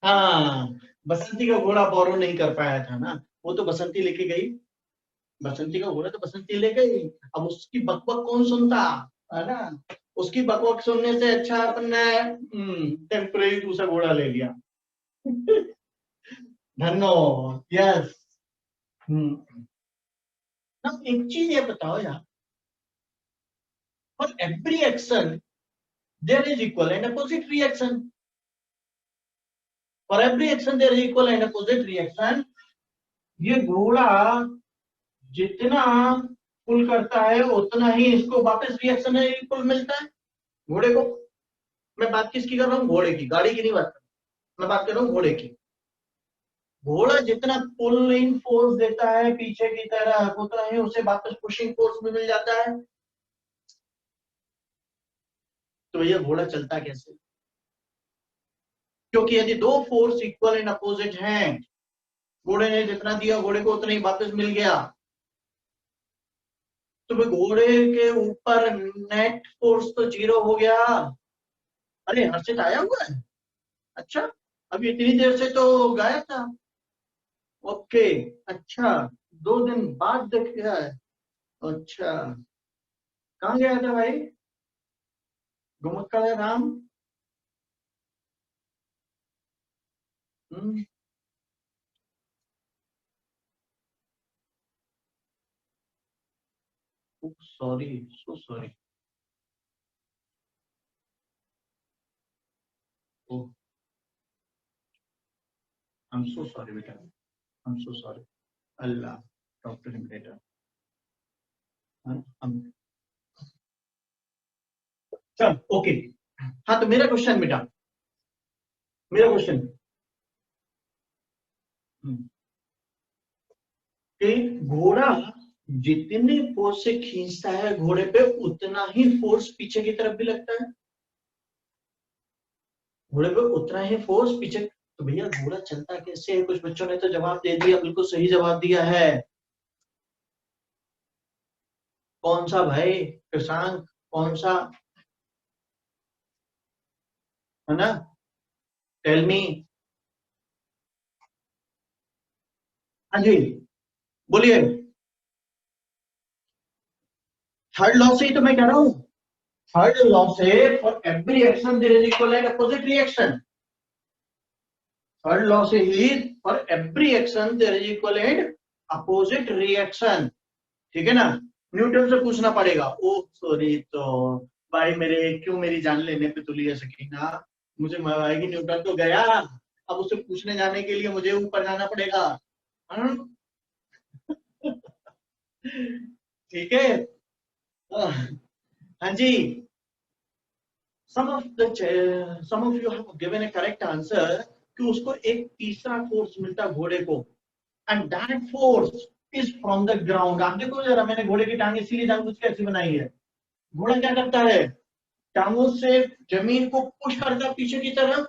हाँ, बसंती का घोड़ा बोरो नहीं कर पाया था ना, वो तो बसंती लेके गई। बसंती का घोड़ा तो बसंती ले गई। अब उसकी बकबक कौन सुनता, है ना। उसकी बकबक सुनने से अच्छा अपन ने टेम्परेरी दूसरा घोड़ा ले लिया। धन्नो। यस। अब एक चीज ये बताओ यार, for every action there is equal and opposite reaction. For every action there is equal and opposite reaction. ये घोड़ा जितना पुल करता है उतना ही इसको वापस रिएक्शन इक्वल मिलता है, घोड़े को। मैं बात किसकी कर रहा हूँ, घोड़े की, गाड़ी की नहीं बात कर रहा हूं। मैं बात कर रहा हूँ घोड़े की। घोड़ा जितना पुल इन फोर्स देता है पीछे की तरफ, उतना ही उसे वापस पुशिंग फोर्स भी मिल जाता है। तो ये घोड़ा चलता कैसे? क्योंकि यदि दो फोर्स इक्वल एंड अपोजिट हैं, घोड़े ने जितना दिया घोड़े को उतना ही वापस मिल गया, तो भाई घोड़े के ऊपर नेट फोर्स तो जीरो हो गया। अरे हर्षित आया हुआ है? अच्छा, अभी इतनी देर से तो गायब था। ओके। अच्छा, 2 दिन बाद देख गया है। अच्छा, कहाँ गया था भाई? घुमक्कड़ Ram. Hmm. Sorry, so sorry. Oh, I am so sorry बेटा, आई एम सो सॉरी। अल्लाह, डॉक्टर हिम बेटा। चल ओके। हाँ, तो मेरा क्वेश्चन बेटा, मेरा क्वेश्चन कि घोड़ा जितने फोर्स से खींचता है घोड़े पे उतना ही फोर्स पीछे की तरफ भी लगता है। घोड़े पे उतना ही फोर्स पीछे। तो भैया घोड़ा चलता कैसे है? कुछ बच्चों ने तो जवाब दे दिया, बिल्कुल सही जवाब दिया है। कौन सा भाई? कृषांक, कौन सा? है ना, टेल मी। हाँ जी, बोलिए। थर्ड लॉ से ही तो मैं कह रहा हूँ। थर्ड लॉ से for every action there is equal and opposite reaction. Third law से ही for every action there is equal and opposite reaction. ठीक है ना। न्यूटन से पूछना पड़ेगा। ओ सॉरी, तो भाई मेरे क्यों मेरी जान लेने पे तुली है सकीना। मुझे भाई की न्यूटन तो गया, अब उसे पूछने जाने के लिए मुझे ऊपर जाना पड़ेगा। हम्म? ठीक है। हाँ जी। Some of you have given a correct answer कि उसको एक तीसरा फोर्स मिलता है घोड़े को, and that force is from the ground. आप देखो जरा, मैंने घोड़े की टांग इसीलिए जानबूझ के ऐसी बनाई है। घोड़ा क्या करता है? टांगों से जमीन को पुश करता है पीछे की तरफ।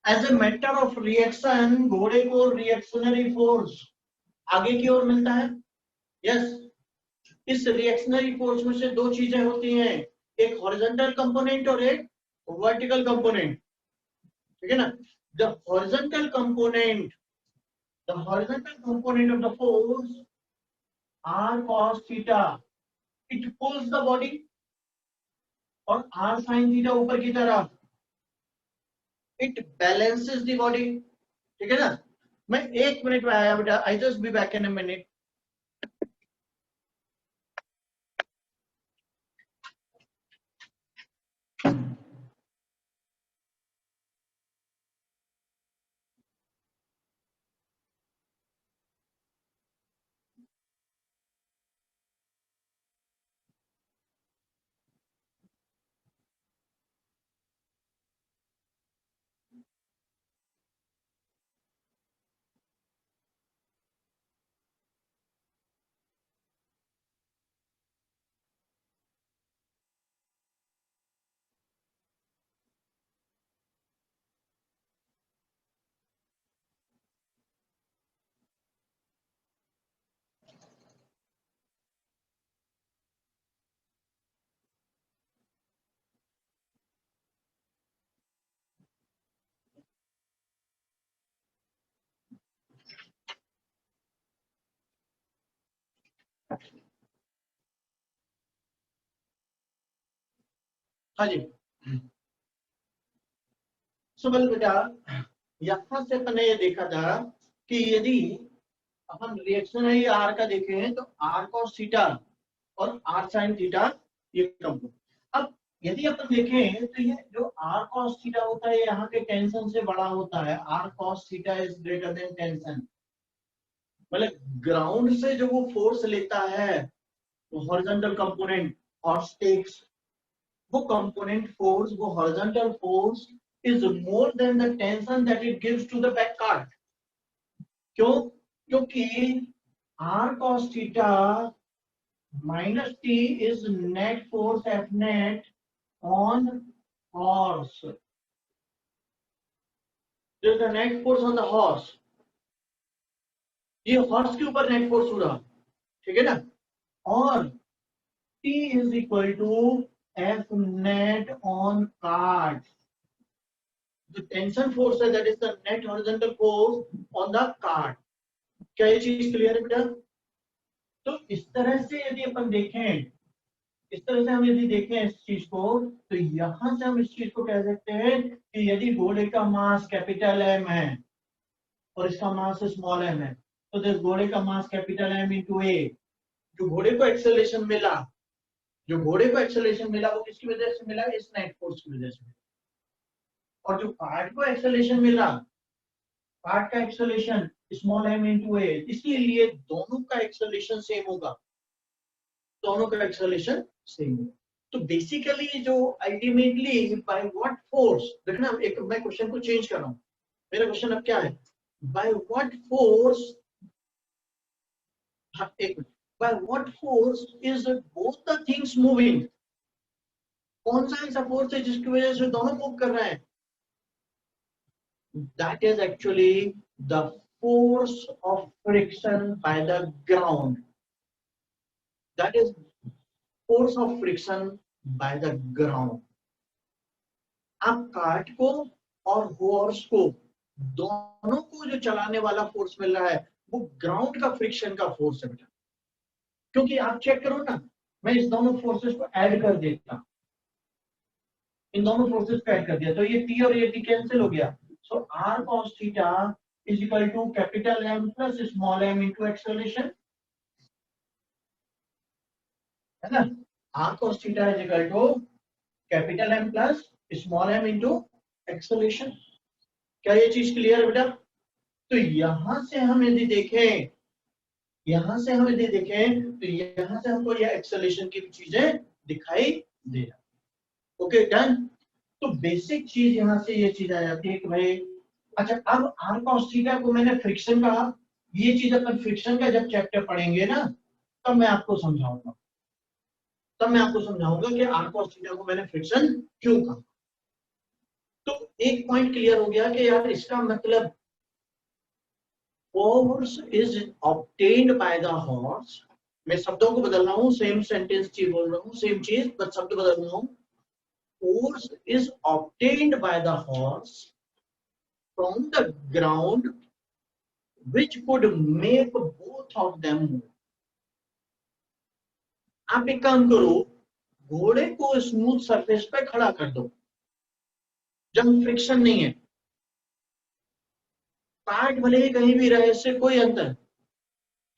As a matter of reaction घोड़े को रिएक्शनरी फोर्स आगे की ओर मिलता है। यस। इस रिएक्शनरी फोर्स में से दो चीजें होती हैं, एक हॉरिजॉन्टल कंपोनेंट और एक वर्टिकल कंपोनेंट। ठीक है ना। The horizontal component, the horizontal component of the force R cos theta, it pulls the body, और आर sin थीटा ऊपर की तरफ, इट बैलेंसेस द बॉडी। ठीक है ना। मैं 1 मिनट में आया बेटा, I just be back in a minute. हाँ जी। सुबल बेटा, यहां से अपने ये देखा था कि यदि हम रिएक्शनरी आर का देखें तो आर कॉस थीटा और आर साइन थीटा ये कंपोनेंट। अब यदि अपन देखें तो ये जो आर कॉस थीटा होता है यहाँ के टेंशन से बड़ा होता है। R cos theta is greater than tension, मतलब ग्राउंड से जो वो फोर्स लेता है वो हॉरिजॉन्टल कंपोनेंट हॉर्स टेक्स, वो कंपोनेंट फोर्स, वो horizontal force is more than the tension that it gives to the back cart. क्यों? क्योंकि R cos theta minus T is net force F net on horse. There is the net force on the horse. ये horse के ऊपर net force हो रहा, ठीक है ना। और T is equal to F net on cart. The tension force है, that is the net horizontal force on the cart. क्या ये चीज क्लियर है बेटा? तो इस तरह से यदि अपन देखें, इस तरह से हम यदि देखें इस चीज को, तो यहां से हम इस चीज को कह सकते हैं कि यदि घोड़े का मास कैपिटल एम है और इसका मास स्मॉल एम है, तो दिस घोड़े का मास कैपिटल एम इंटू ए, जो घोड़े को एक्सेलरेशन मिला, जो घोड़े को एक्सेलरेशन मिला वो किसकी वजह से मिला? इस नेट फोर्स की वजह से। और जो कार्ट को एक्सेलरेशन मिला, कार्ट का एक्सेलरेशन स्मॉल एम इंटू ए, इसीलिए दोनों का एक्सेलरेशन सेम होगा, दोनों का एक्सेलरेशन सेम होगा। तो बेसिकली जो अल्टीमेटली बाय व्हाट फोर्स, देखना एक मैं क्वेश्चन को चेंज कर रहा हूं। मेरा क्वेश्चन अब क्या है? बाय व्हाट फोर्स, एक by what force is both the things moving? कौन सा ऐसा फोर्स है जिसकी वजह से दोनों मूव कर रहे हैं? That is actually the force of friction by the ground. That is force of friction by the ground. आप कार्ट को और हॉर्स को, दोनों को जो चलाने वाला फोर्स मिल रहा है वो ग्राउंड का फ्रिक्शन का फोर्स है बेटा। क्योंकि आप चेक करो ना, मैं इस दोनों फोर्सेस को ऐड कर देता, इन दोनों फोर्सेस को ऐड कर दिया तो ये टी और ये टी कैंसिल हो गया। So R cos theta is equal to capital M plus small m into acceleration, है ना। R cos theta is equal to capital M plus small m into acceleration. क्या ये चीज क्लियर है बेटा? तो यहां से हम यदि देखें, यहां से हम यदि देखें तो यहां से हमको ये एक्सेलरेशन की चीजें दिखाई दे रहा। Okay done. तो बेसिक चीज यहां से ये चीज आ जाती है कि भाई, अच्छा अब आर कॉस थीटा को मैंने फ्रिक्शन कहा, ये चीज अपन फ्रिक्शन का जब चैप्टर पढ़ेंगे ना तब मैं आपको समझाऊंगा, तब मैं आपको समझाऊंगा कि आर कॉस थीटा को मैंने फ्रिक्शन क्यों कहा। तो एक पॉइंट क्लियर हो गया कि यार इसका मतलब force is obtained by the horse, मैं शब्दों को बदल रहा हूं, सेम सेंटेंस चीज बोल रहा हूं, सेम चीज बस शब्द बदल रहा हूं। force is obtained by the horse from the ground which could make both of them move। आप एक काम करो, घोड़े को स्मूथ सरफेस पे खड़ा कर दो जब फ्रिक्शन नहीं है, कार्ट भले ही कहीं भी रहे, इससे कोई अंतर,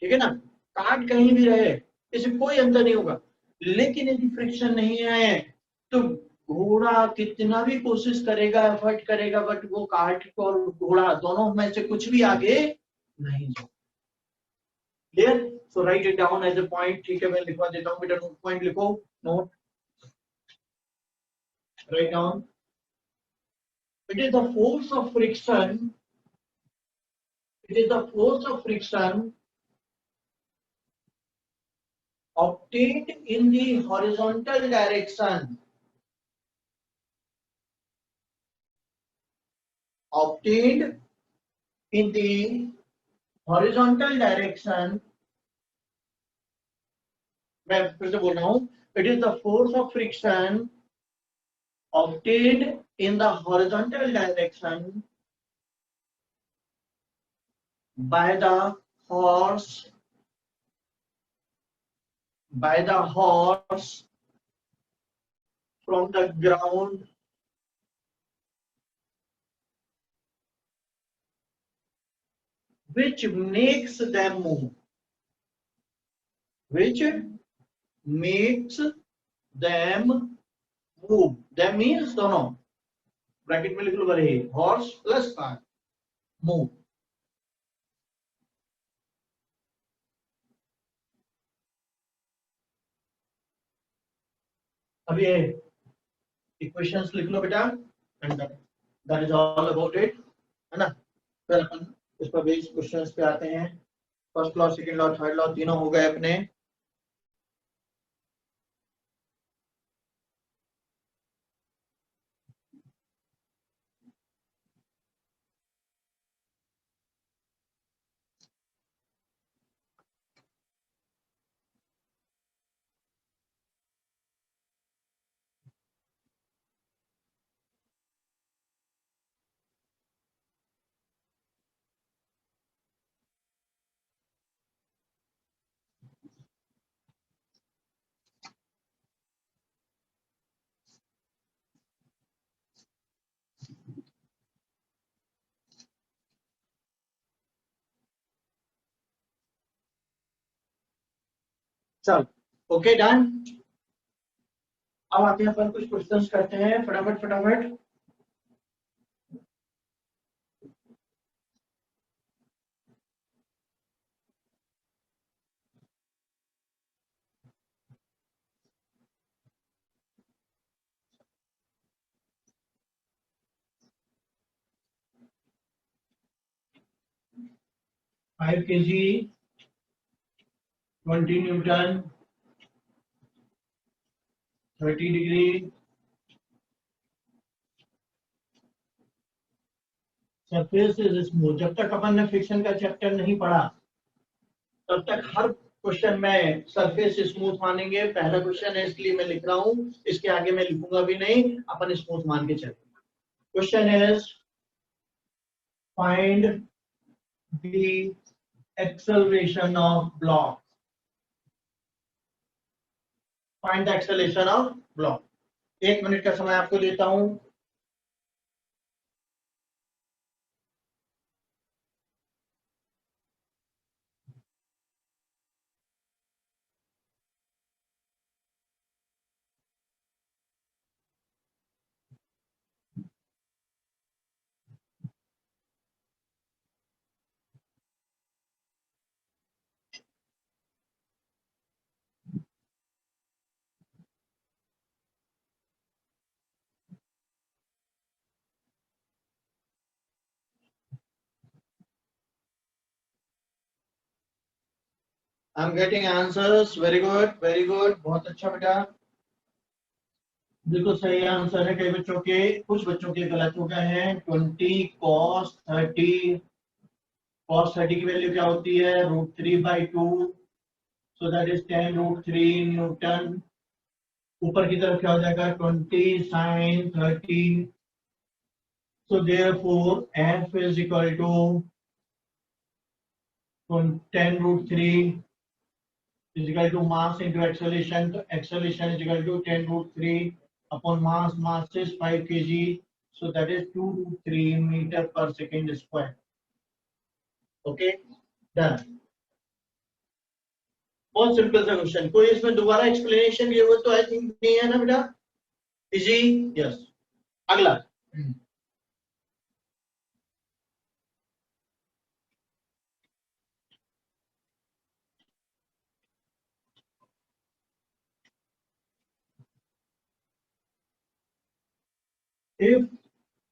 ठीक है ना, कार्ट कहीं भी रहे इससे कोई अंतर नहीं होगा। लेकिन यदि फ्रिक्शन नहीं है तो घोड़ा कितना भी कोशिश करेगा, एफर्ट करेगा, बट वो कार्ट और घोड़ा दोनों में से कुछ भी आगे नहीं जाए। Clear? So write it down as a point. ठीक है, मैं लिखवा देता हूँ बेटा, नोट पॉइंट लिखो, note write down. It is the force of friction, it is the force of friction obtained in the horizontal direction, obtained in the horizontal direction, मैं फिर से बोल रहा हूं, it is the force of friction obtained in the horizontal direction by the horse, by the horse from the ground which makes them move, which makes them move. That means दोनों bracket में लिख लो भले ही, horse plus car, move. अब ये equations लिख लो बेटा, and that is all about it, है ना. फिर अपन इस पर बेस्ड क्वेश्चंस पे आते हैं. First law, second law, third law तीनों हो गए अपने. चल, ओके डन. अब आते हैं अपन कुछ क्वेश्चंस करते हैं फटाफट फटाफट. Five kg, 20 Newton, 30 degree, surface is smooth. जब तक अपन ने फ्रिक्शन का चैप्टर नहीं पढ़ा तब तक हर क्वेश्चन में सरफेस स्मूथ मानेंगे. पहला क्वेश्चन है इसलिए मैं लिख रहा हूं, इसके आगे मैं लिखूंगा भी नहीं, अपन स्मूथ मान के चलेंगे. Question is find the acceleration of block. Find the acceleration of block. 1 minute का समय आपको देता हूं. I am getting answers. Very good very good, बहुत अच्छा बेटा, बिल्कुल सही आंसर है. कई बच्चों के, कुछ बच्चों के गलत हो गए हैं. 20 cos 30, cos 30 की वैल्यू क्या होती है? √3/2, सो दैट इज 10√3 न्यूटन. ऊपर की तरफ क्या हो जाएगा? 20 sin 30, so therefore F is equal to 10√3 is equal to mass into acceleration. So acceleration is equal to 10√3 upon mass. Mass is 5 kg, so that is 2√3 meter per second square. Okay, done. बहुत simple सा question, कोई इसमें दोबारा explanation ये वो तो I think नहीं है ना बेटा? इजी. यस. अगला. If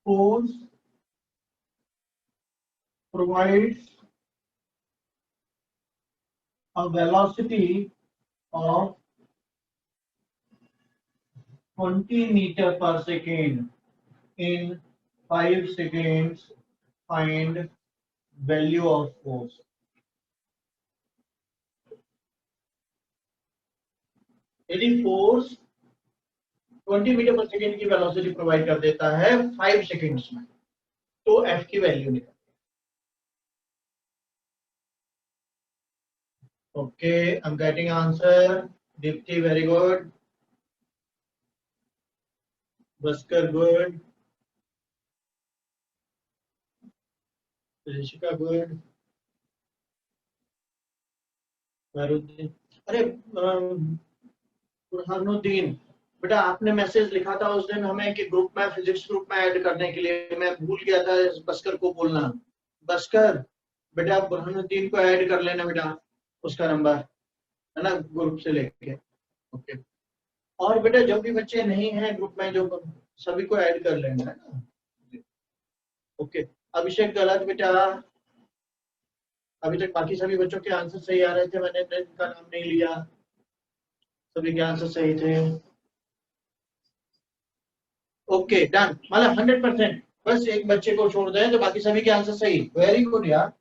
force provides a velocity of 20 meter per second in 5 seconds, find value of force. यदि फोर्स 20 मीटर पर सेकेंड की वेलोसिटी प्रोवाइड कर देता है 5 सेकेंड्स में, तो एफ की वैल्यू निकल. Okay, I am getting answer. Deepti, very good. Bhaskar good, Rishika good, Maruddin. अरे बुरहानुद्दीन, बेटा आपने मैसेज लिखा था उस दिन हमें कि ग्रुप में, फिजिक्स ग्रुप में ऐड करने के लिए, मैं भूल गया था बस्कर को बोलना। बस्कर बेटा बुरहानुद्दीन को ऐड कर लेना बेटा, उसका नंबर है ना ग्रुप से लेके। ओके। और बेटा जब भी बच्चे नहीं हैं ग्रुप में, जो सभी को ऐड कर लेना है ना। ओके। अभिषेक गलत बेटा, अभी तक बाकी सभी बच्चों के आंसर सही आ रहे थे, मैंने इनका नाम नहीं लिया, सभी के आंसर सही थे। ओके डन, मतलब 100%। बस एक बच्चे को छोड़ दें तो बाकी सभी के आंसर सही। वेरी गुड यार,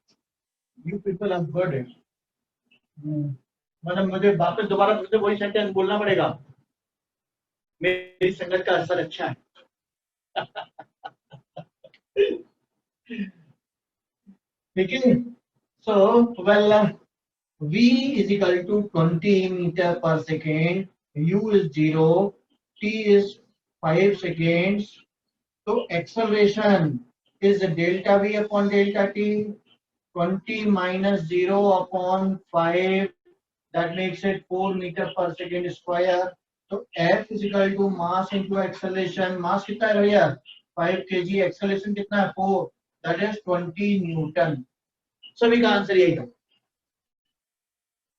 यू पीपल आर गुड। मतलब मुझे वापस दोबारा फिर से वही सेंटेंस बोलना पड़ेगा, मेरी संगत का असर अच्छा है। ठीक है। So well, v is equal to 20 meter per second, u is 0, t is 5 seconds. So acceleration is delta v upon delta t, 20 minus 0 upon 5, that makes it 4 meter per second square. So f is equal to mass into acceleration. Mass कितना है भैया 5 kg, acceleration कितना है 4, that is 20 Newton. सभी का answer यही था,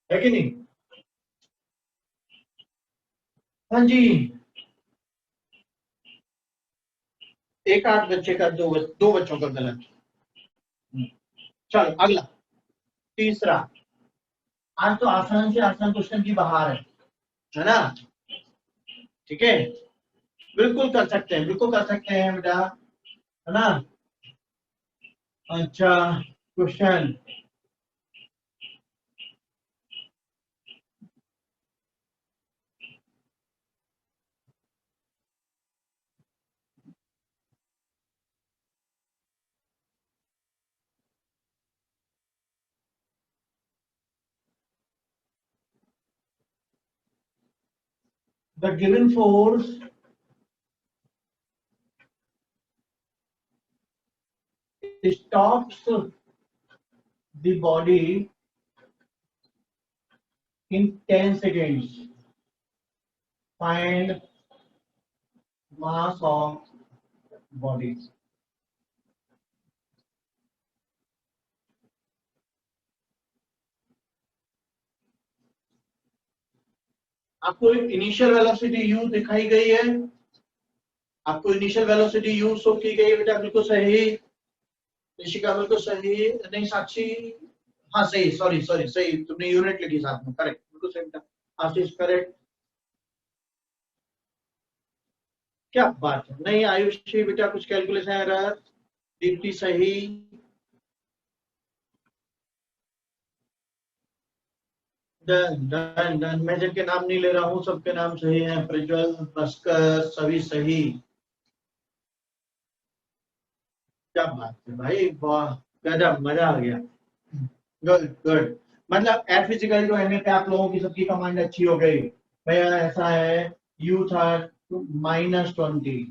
है कि नहीं? हाँ जी, एक आध बच्चे का, दो बच्चों का गलत। चलो अगला, तीसरा। आज तो आसान से आसान क्वेश्चन की बहार है ना? ठीक है, बिल्कुल कर सकते हैं, बिल्कुल कर सकते हैं बेटा, है ना? अच्छा question, the given force stops the body in 10 seconds. Find mass of body. आपको इनिशियल वेलोसिटी u दिखाई गई है, आपको इनिशियल वेलोसिटी u शो की गई है बेटा, बिल्कुल सही। ऋषिका बिल्कुल सही, नहीं साक्षी, हाँ सही, सॉरी सॉरी सही, तुमने यूनिट लिखी साथ में, करेक्ट, बिल्कुल सही बेटा। आशीष करेक्ट, क्या बात है, नहीं आयुषी बेटा कुछ कैलकुलेशन एरर। दीप्ति सही, डन डन डन, मैं जिनके नाम नहीं ले रहा हूँ सबके नाम सही हैं, प्रज्वल, भास्कर, सभी सही। क्या बात है भाई, वाह, गजब, मजा आ गया। गुड गुड, मतलब एफ फिजिकल जो है पे आप लोगों की सबकी कमांड अच्छी हो गई भैया। ऐसा है, यू था -20,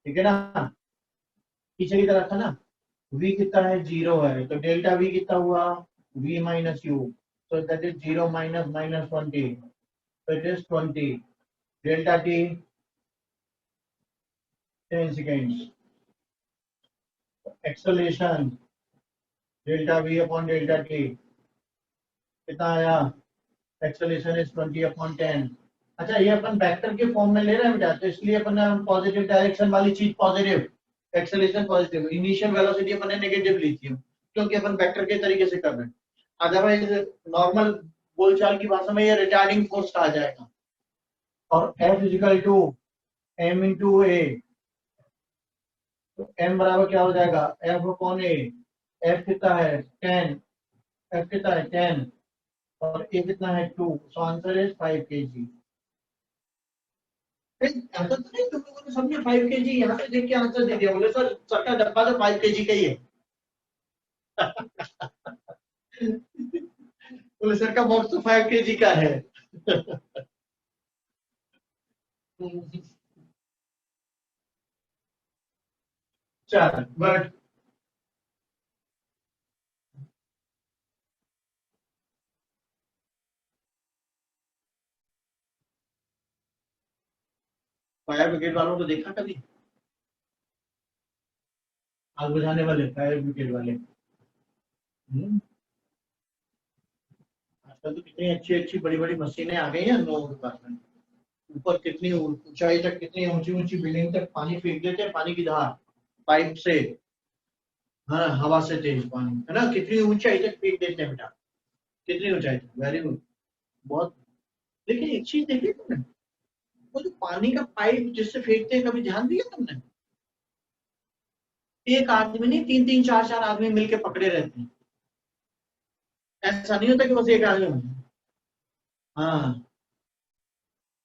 ठीक है ना? पीछे की तरफ था ना, v कितना है 0 है, तो डेल्टा v कितना हुआ v minus you, so that is 0 minus -20, so it is 20, delta t 10 seconds, acceleration delta v upon delta t कितना आया, acceleration is 20 upon 10। अच्छा ये अपन वेक्टर के फॉर्म में ले रहे हैं बेटा, तो इसलिए अपन पॉजिटिव डायरेक्शन वाली चीज positive, acceleration positive, initial velocity अपन ने नेगेटिव ली थी क्योंकि अपन वेक्टर के तरीके से कर रहे हैं। अदरवाइज नॉर्मल बोलचाल की भाषा में ये रिटार्डिंग फोर्स कहा जाएगा। और F equal to m into a, तो m बराबर क्या हो जाएगा F अपॉन ए। F कितना है 10, F कितना है 10 और a कितना है 2, सो आंसर इज 5 kg। ऐसा तो नहीं तुम लोगों ने सबने 5 kg यहाँ पे देख के आंसर दे दिया, बोले सर का डब्बा तो 5 kg का ही है। बोले सर का बॉक्स तो 5 kg का है। चल गुड। फायर ब्रिगेड वालों को देखा कभी? आग बुझाने वाले फायर ब्रिगेड वाले। आजकल तो कितनी अच्छी अच्छी बड़ी बड़ी मशीनें आ गई हैं इन लोगों के पास में। ऊपर कितनी ऊंचाई तक, कितनी ऊंची ऊंची बिल्डिंग तक पानी फेंक देते हैं, पानी की धार पाइप से। हाँ, हवा से तेज पानी है ना, कितनी ऊंचाई तक फेंक देते हैं बेटा, कितनी ऊंचाई तक। वेरी गुड, बहुत। लेकिन एक चीज देखी तुमने, वो जो पानी का पाइप जिससे फेंकते हैं, कभी ध्यान दिया तुमने? एक आदमी नहीं, तीन तीन चार चार आदमी मिलके पकड़े रहते हैं। ऐसा नहीं होता कि बस एक आदमी। हाँ,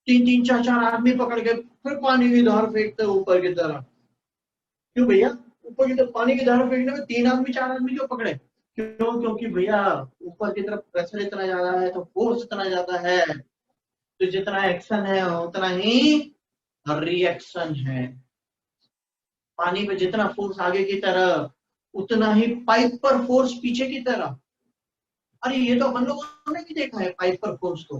तीन तीन चार चार आदमी पकड़ के फिर पानी की धार फेंकते हैं ऊपर की तरफ। क्यों भैया? ऊपर की तरफ पानी की धार फेंकने में तीन आदमी चार आदमी क्यों पकड़े? क्यों? क्योंकि भैया ऊपर की तरफ प्रेशर इतना ज्यादा है, तो फोर्स इतना ज्यादा है, तो जितना एक्शन है उतना ही रिएक्शन है। पानी पे जितना फोर्स आगे की तरफ, उतना ही पाइप पर फोर्स पीछे की तरफ। अरे ये तो अपन लोगों ने भी देखा है पाइप पर फोर्स तो।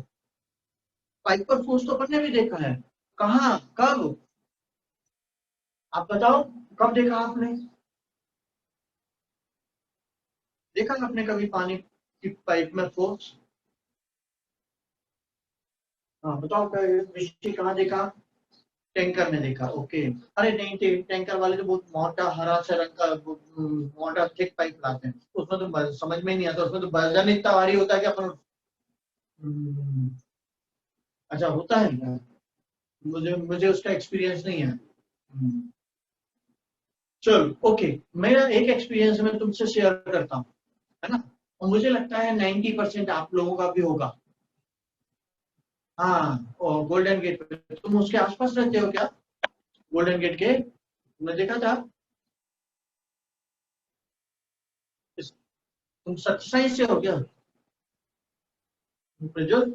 पाइप पर फोर्स तो अपन ने भी देखा है। कहाँ, कब? आप बताओ, कब देखा आपने? देखा आपने कभी पानी की पाइप में फोर्स? हाँ बताओ, विषय कहाँ देखा? टैंकर में देखा, ओके। अरे नहीं, टैंकर वाले तो बहुत मोटा हरा सा रंग का मोटा थिक पाइप लाते हैं, उसमें तो समझ में ही नहीं आता, उसमें तो वजन इतना भारी होता है कि अपन। हम्म, अच्छा होता है क्या? मुझे मुझे उसका एक्सपीरियंस नहीं है। चलो ओके, मेरा एक एक्सपीरियंस मैं तुमसे शेयर करता हूँ, है ना? और मुझे लगता है 90% आप लोगों का भी होगा। हाँ, और गोल्डन गेट पे तुम उसके आसपास रहते हो क्या? गोल्डन गेट के मैं देखा था। तुम सत्साई से हो क्या? प्रज्वल,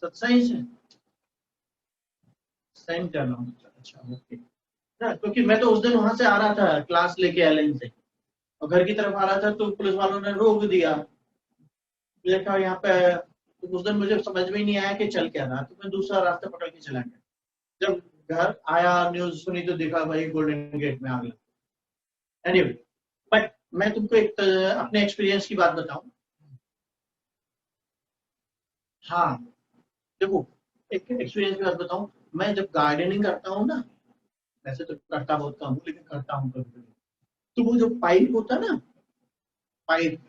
सत्साई से साइन कर रहा हूँ, अच्छा ओके। ना क्योंकि मैं तो उस दिन वहां से आ रहा था क्लास लेके एलन से, और घर की तरफ आ रहा था तो पुलिस वालों ने रोक दिया। देखा यहाँ पे, तो उस दिन मुझे समझ में ही नहीं आया कि चल क्या रहा, तो मैं दूसरा रास्ता पकड़ के चला गया। जब घर आया, न्यूज सुनी तो देखा भाई गोल्डन गेट में आ गया। एनीवे, बट मैं तुमको एक अपने एक्सपीरियंस की बात बताऊं। हाँ, देखो, एक एक्सपीरियंस की बात बताऊं। मैं जब गार्डनिंग करता हूँ ना, वैसे तो करता बहुत कम हूँ लेकिन करता हूँ कभी कभी, तो वो जो पाइप होता है ना, पाइप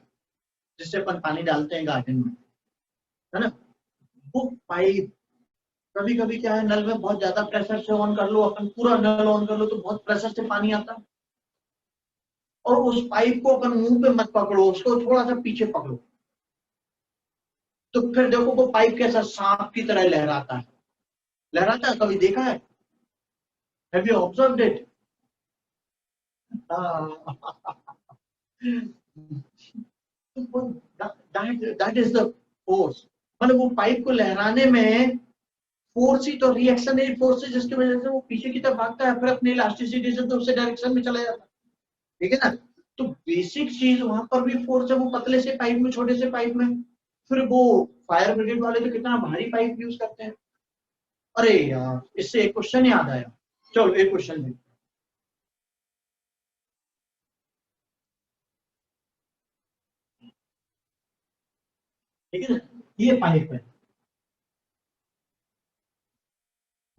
जिससे अपन पानी डालते हैं गार्डन में, है ना, वो पाइप कभी कभी क्या है, नल में बहुत ज्यादा प्रेशर से ऑन कर लो, अपन पूरा नल ऑन कर लो तो बहुत प्रेशर से पानी आता है। और उस पाइप को अपन मुंह पे मत पकड़ो, उसको थोड़ा सा पीछे पकड़ो, तो फिर देखो वो पाइप कैसा सांप की तरह लहराता है। लहराता है, कभी देखा है? Have you observed it? That is the force. मतलब वो पाइप को लहराने में फोर्स ही तो, रिएक्शन ही फोर्स है, जिसकी वजह से वो पीछे की तरफ भागता है, फिर अपनी इलास्टिसिटी से दूसरे डायरेक्शन में चला जाता है। ठीक है ना? तो बेसिक चीज वहां पर भी फोर्स है, वो पतले से पाइप में, छोटे से पाइप में। फिर वो फायर ब्रिगेड वाले तो कितना भारी पाइप यूज करते हैं। अरे यार, इससे एक क्वेश्चन याद आया। चलो एक क्वेश्चन भी। ठीक है ना, ये पाइप है,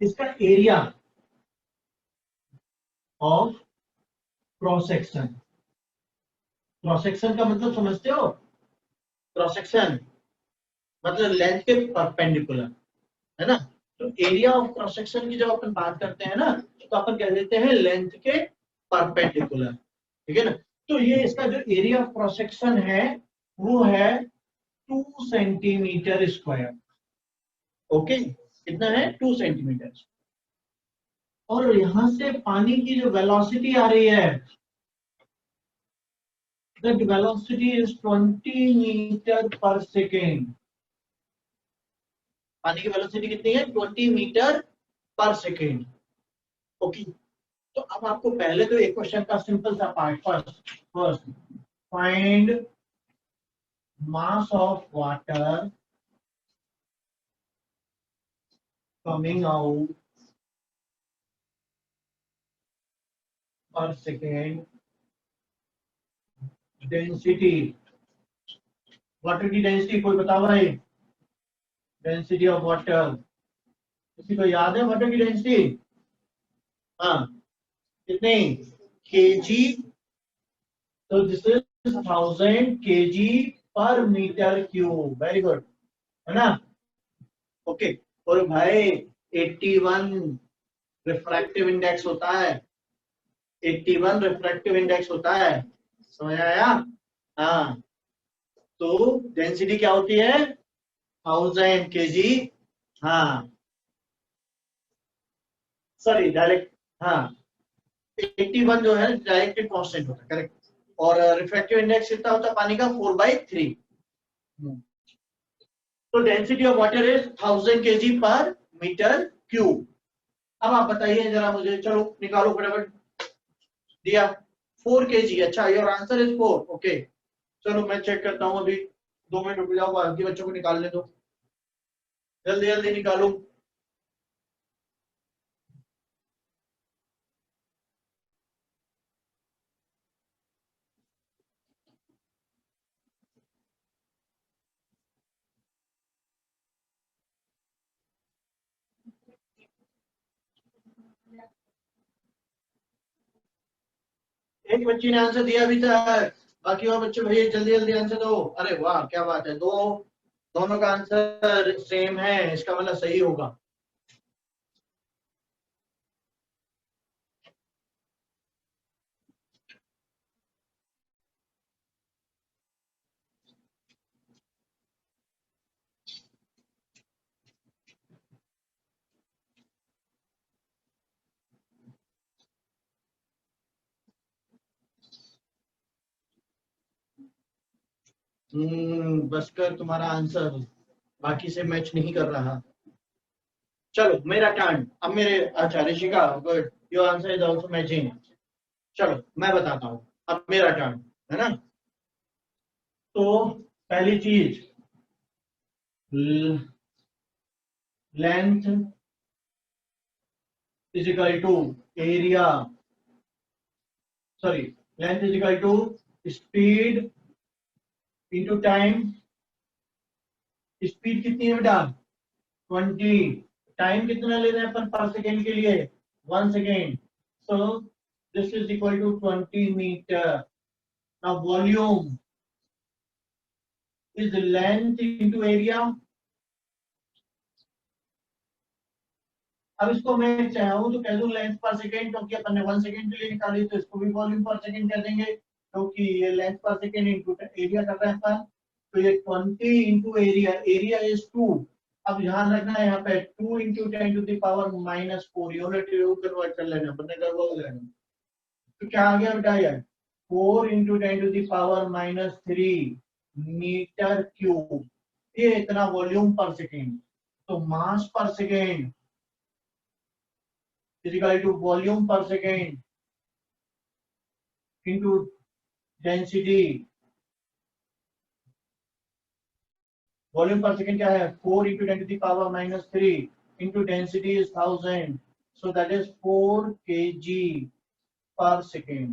इसका area of cross section. Cross section का मतलब समझते हो? क्रॉस सेक्शन मतलब लेंथ के परपेंडिकुलर, है ना? तो एरिया ऑफ क्रॉस सेक्शन की जब अपन बात करते हैं ना, तो अपन कह देते हैं लेंथ के परपेंडिकुलर। ठीक है ना? तो ये इसका जो एरिया ऑफ क्रॉस सेक्शन है, वो है 2 सेंटीमीटर स्क्वायर। ओके, कितना है? 2 सेंटीमीटर। और यहां से पानी की जो वेलोसिटी आ रही है, दैट वेलोसिटी इज 20 मीटर पर सेकेंड। पानी की वेलोसिटी कितनी है? 20 मीटर पर सेकेंड। ओके, तो अब आपको पहले तो एक क्वेश्चन का सिंपल सा part first find mass of water coming out पर सेकेंड, डेंसिटी, वाटर की डेंसिटी कोई बता भाई, डेंसिटी ऑफ वाटर किसी को याद है वाटर की डेंसिटी? हाँ कितनी केजी, तो दिस इज 1000 kg पर मीटर क्यूब, वेरी गुड है ना? ओके और भाई 81 रिफ्रैक्टिव इंडेक्स होता है, 81 रिफ्रैक्टिव इंडेक्स होता है, समझ आया? हाँ तो डेंसिटी क्या होती है 1000 kg, हाँ सॉरी डायरेक्ट, हाँ 81 जो है डायरेक्ट कांस्टेंट होता है, करेक्ट। और रिफ्रैक्टिव इंडेक्स कितना होता है पानी का 4/3। तो density of water is 1000 kg पर मीटर क्यूब। अब आप बताइए जरा मुझे, चलो निकालो फटाफट, दिया 4 kg, अच्छा योर आंसर इज 4, ओके चलो मैं चेक करता हूँ अभी, 2 मिनट रुक जाओ, बाकी बच्चों को निकालने दो, जल्दी जल्दी निकालो। एक बच्ची ने आंसर दिया अभी तक, बाकी और बच्चे भैया जल्दी जल्दी आंसर दो। अरे वाह क्या बात है, दोनों का आंसर सेम है, इसका मतलब सही होगा। बस कर तुम्हारा आंसर बाकी से मैच नहीं कर रहा। चलो मेरा टर्न अब, मेरे अच्छा Rishika good, your answer is also matching. चलो मैं बताता हूँ, अब मेरा टर्न है ना। तो पहली चीज, length is equal to area, sorry length is equal to speed into time. Speed कितनी है बेटा 20, टाइम कितना ले रहे हैं अपन पर सेकेंड के लिए 1 second, so this is equal to 20 metre. Now volume is length into area. अब इसको मैं चाहूँ तो कह दूं लेंथ पर सेकेंड, क्योंकि अपन ने 1 सेकेंड के लिए निकाली, तो इसको भी वॉल्यूम पर सेकेंड कह देंगे, क्योंकि ये लेंथ पर सेकेंड इंटू एरिया कर रहे हैं अपन। तो ये 20 इंटू एरिया, एरिया इज 2। अब ध्यान रखना है यहाँ पे 2 इंटू 10⁻⁻⁴ यूनिट कन्वर्ट कर लेना, अपने कर लेना। तो क्या आ गया बेटा ये 4 इंटू 10⁻⁻³ मीटर क्यूब, ये इतना वॉल्यूम पर सेकेंड। तो मास पर second is equal to volume per second into density। Volume पर सेकेंड क्या है 4 into 10⁻⁻³ into density is 1000, so that is 4 kg पर सेकेंड।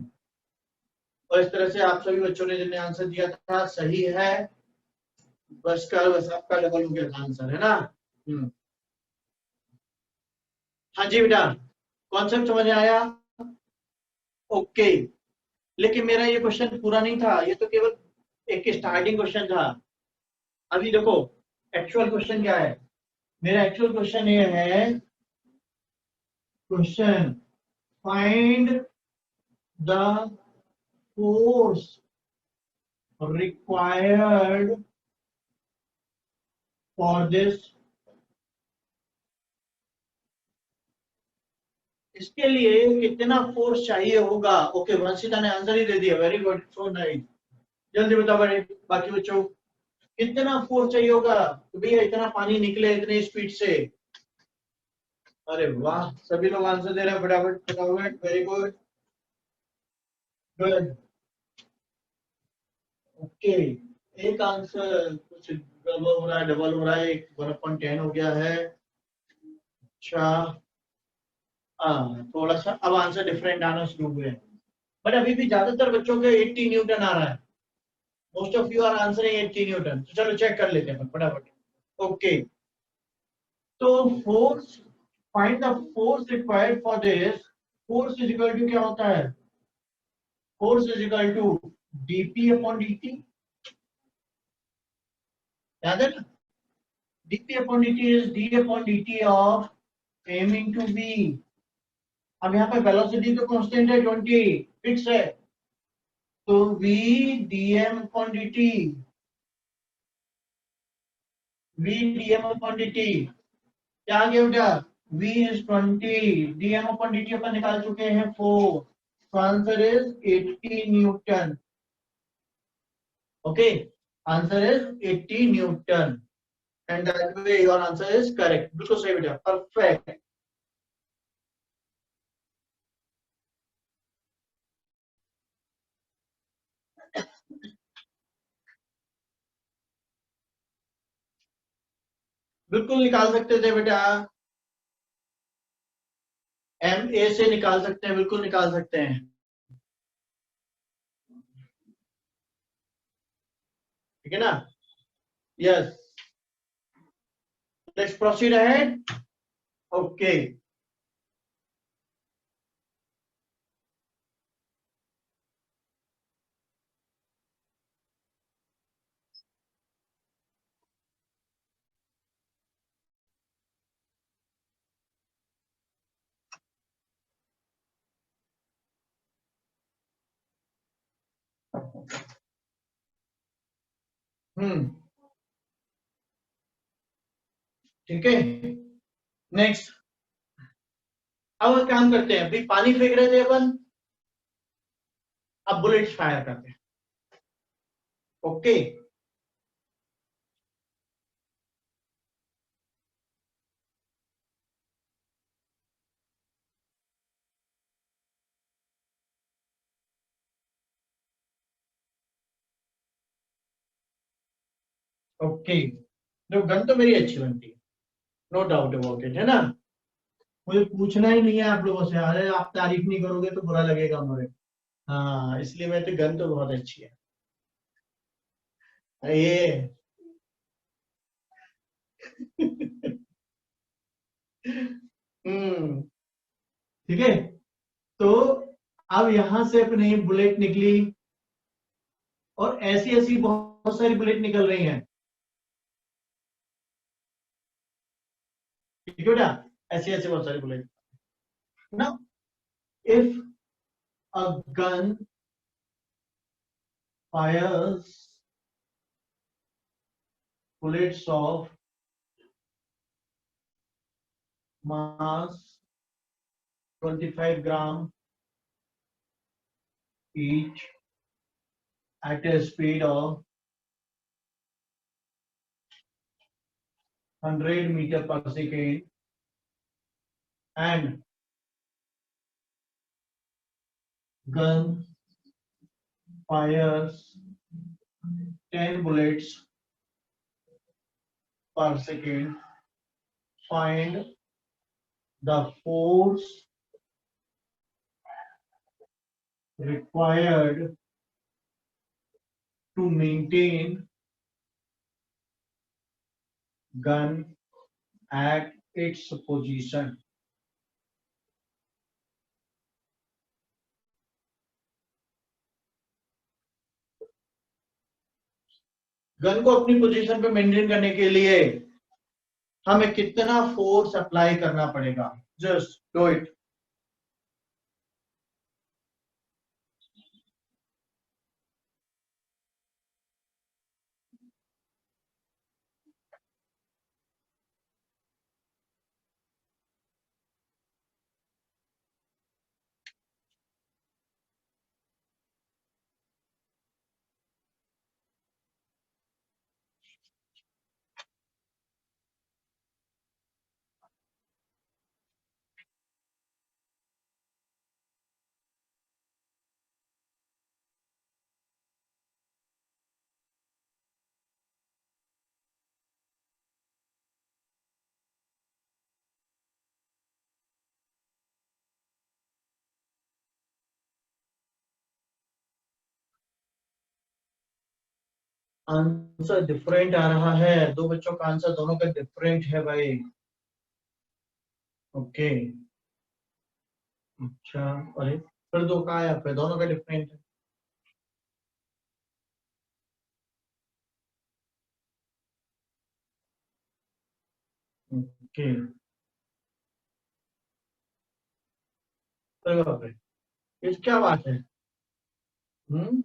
और इस तरह से आप सभी बच्चों ने जिन्हें आंसर दिया था सही है, बस आपका डबल हो गया आंसर है ना। हाँ जी बेटा, कॉन्सेप्ट समझ में आया? ओके लेकिन मेरा ये क्वेश्चन पूरा नहीं था, ये तो केवल एक स्टार्टिंग क्वेश्चन था। अभी देखो एक्चुअल क्वेश्चन क्या है, मेरा एक्चुअल क्वेश्चन ये है, question find the force required for this. इसके लिए कितना फोर्स चाहिए होगा? ओके वंशिता ने आंसर ही दे दिया, वेरी गुड सो नाइस। जल्दी बताओ बड़े बाकी बच्चों, कितना फोर्स चाहिए होगा तो भैया इतना पानी निकले इतने स्पीड से? अरे वाह, सभी लोग आंसर दे रहे हैं फटाफट फटाफट, वेरी गुड, गुड, ओके। एक आंसर कुछ डबल हो रहा है, डबल हो रहा है, 1/10 हो गया है। अच्छा, हाँ थोड़ा सा अब आंसर डिफरेंट आना शुरू हुए हैं, बट अभी भी ज्यादातर बच्चों के 80 न्यूटन आ रहा है। Most of you are answering 80 newton, तो चलो चेक कर लेते हैं फटाफट। ओके, तो force, find the force required for this. Force is equal to क्या होता है? Force is equal to dp upon dt, याद है ना? dp upon dt is d upon dt of m into v। अब यहाँ पे वेलोसिटी तो कांस्टेंट है 20, फिक्स है, तो v dm upon dt, v dm upon dt क्या आ गया बेटा? v is 20, dm upon dt अपन निकाल चुके हैं 4, तो answer is 80 Newton. Okay, answer is 80 Newton, and that way your answer is correct, बिल्कुल सही बेटा, परफेक्ट। बिल्कुल निकाल सकते थे बेटा, एम ए से निकाल सकते हैं, बिल्कुल निकाल सकते हैं, ठीक है ना? Yes, let's proceed ahead. Okay, hmm, ठीक है, नेक्स्ट। अब हम काम करते हैं, अभी पानी फेंक रहे थे अपन, अब बुलेट्स फायर करते हैं। ओके, ओके, जो गन तो मेरी अच्छी बनती है, नो डाउट अबाउट इट, है ना? मुझे पूछना ही नहीं है आप लोगों से, अरे आप तारीफ नहीं करोगे तो बुरा लगेगा मुझे। हाँ, इसलिए मैं तो, गन तो बहुत अच्छी है ये। हम्म, ठीक है, तो अब यहां से अपनी बुलेट निकली, और ऐसी ऐसी बहुत सारी बुलेट निकल रही हैं, ठीक है बेटा, ऐसी ऐसी बहुत सारी बुलेट। ना, if a gun fires bullets of mass 25 gram each at a speed of 100 meter per second, and gun fires 10 bullets per second, find the force required to maintain gun at its position। Gun को अपनी position पे maintain करने के लिए हमें कितना force apply करना पड़ेगा? Just do it. Answer different आ रहा है, दो बच्चों का आंसर दोनों का डिफरेंट है भाई। ओके, अच्छा, अरे फिर दो कहा है, फिर दोनों का डिफरेंट है। ओके, अरे बाप रे, ये क्या बात है। हम्म,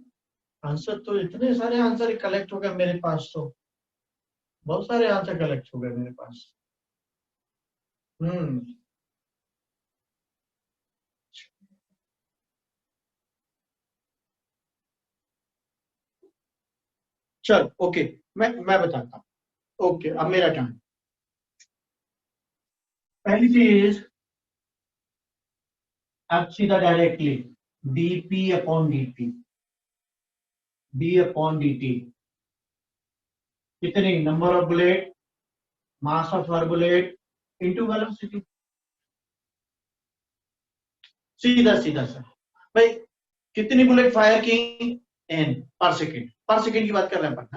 आंसर तो इतने सारे आंसर कलेक्ट हो गए मेरे पास, तो बहुत सारे आंसर कलेक्ट हो गए मेरे पास। हम्म, चल ओके, मैं बताता हूँ। ओके, अब मेरा टर्न। पहली चीज, अब सीधा directly DP upon DT, D upon D कितनी, number of bullet, mass of हर बुलेट इंटू वेलोसिटी। सीधा सीधा सा भाई, कितनी बुलेट फायर की, एन पर सेकेंड की बात कर रहे हैं अपन,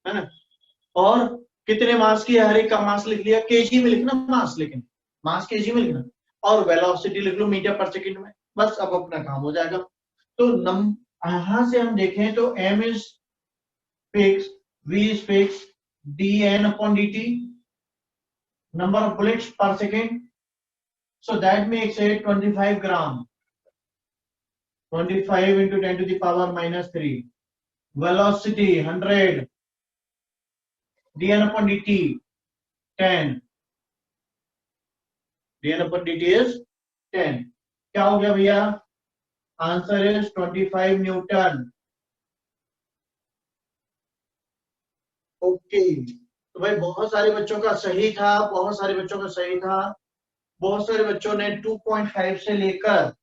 है ना। और कितने मास की है, हर एक का मास लिख लिया, केजी में लिखना मास, लेकिन मास केजी में लिखना, और वेलोसिटी लिख लो मीटर पर सेकेंड में, बस अब अपना काम हो जाएगा। तो नम यहां से हम देखें तो M is fix, V is fix, D N upon D T, number of bullets per second. So that makes it 25 gram. 25 into 10 to the power minus 3. Velocity 100. dn upon dt 10. dn upon dt is 10. क्या हो गया भैया, answer is 25 Newton. Okay, तो भाई बहुत सारे बच्चों का सही था, बहुत सारे बच्चों का सही था। बहुत सारे बच्चों ने 2.5 से लेकर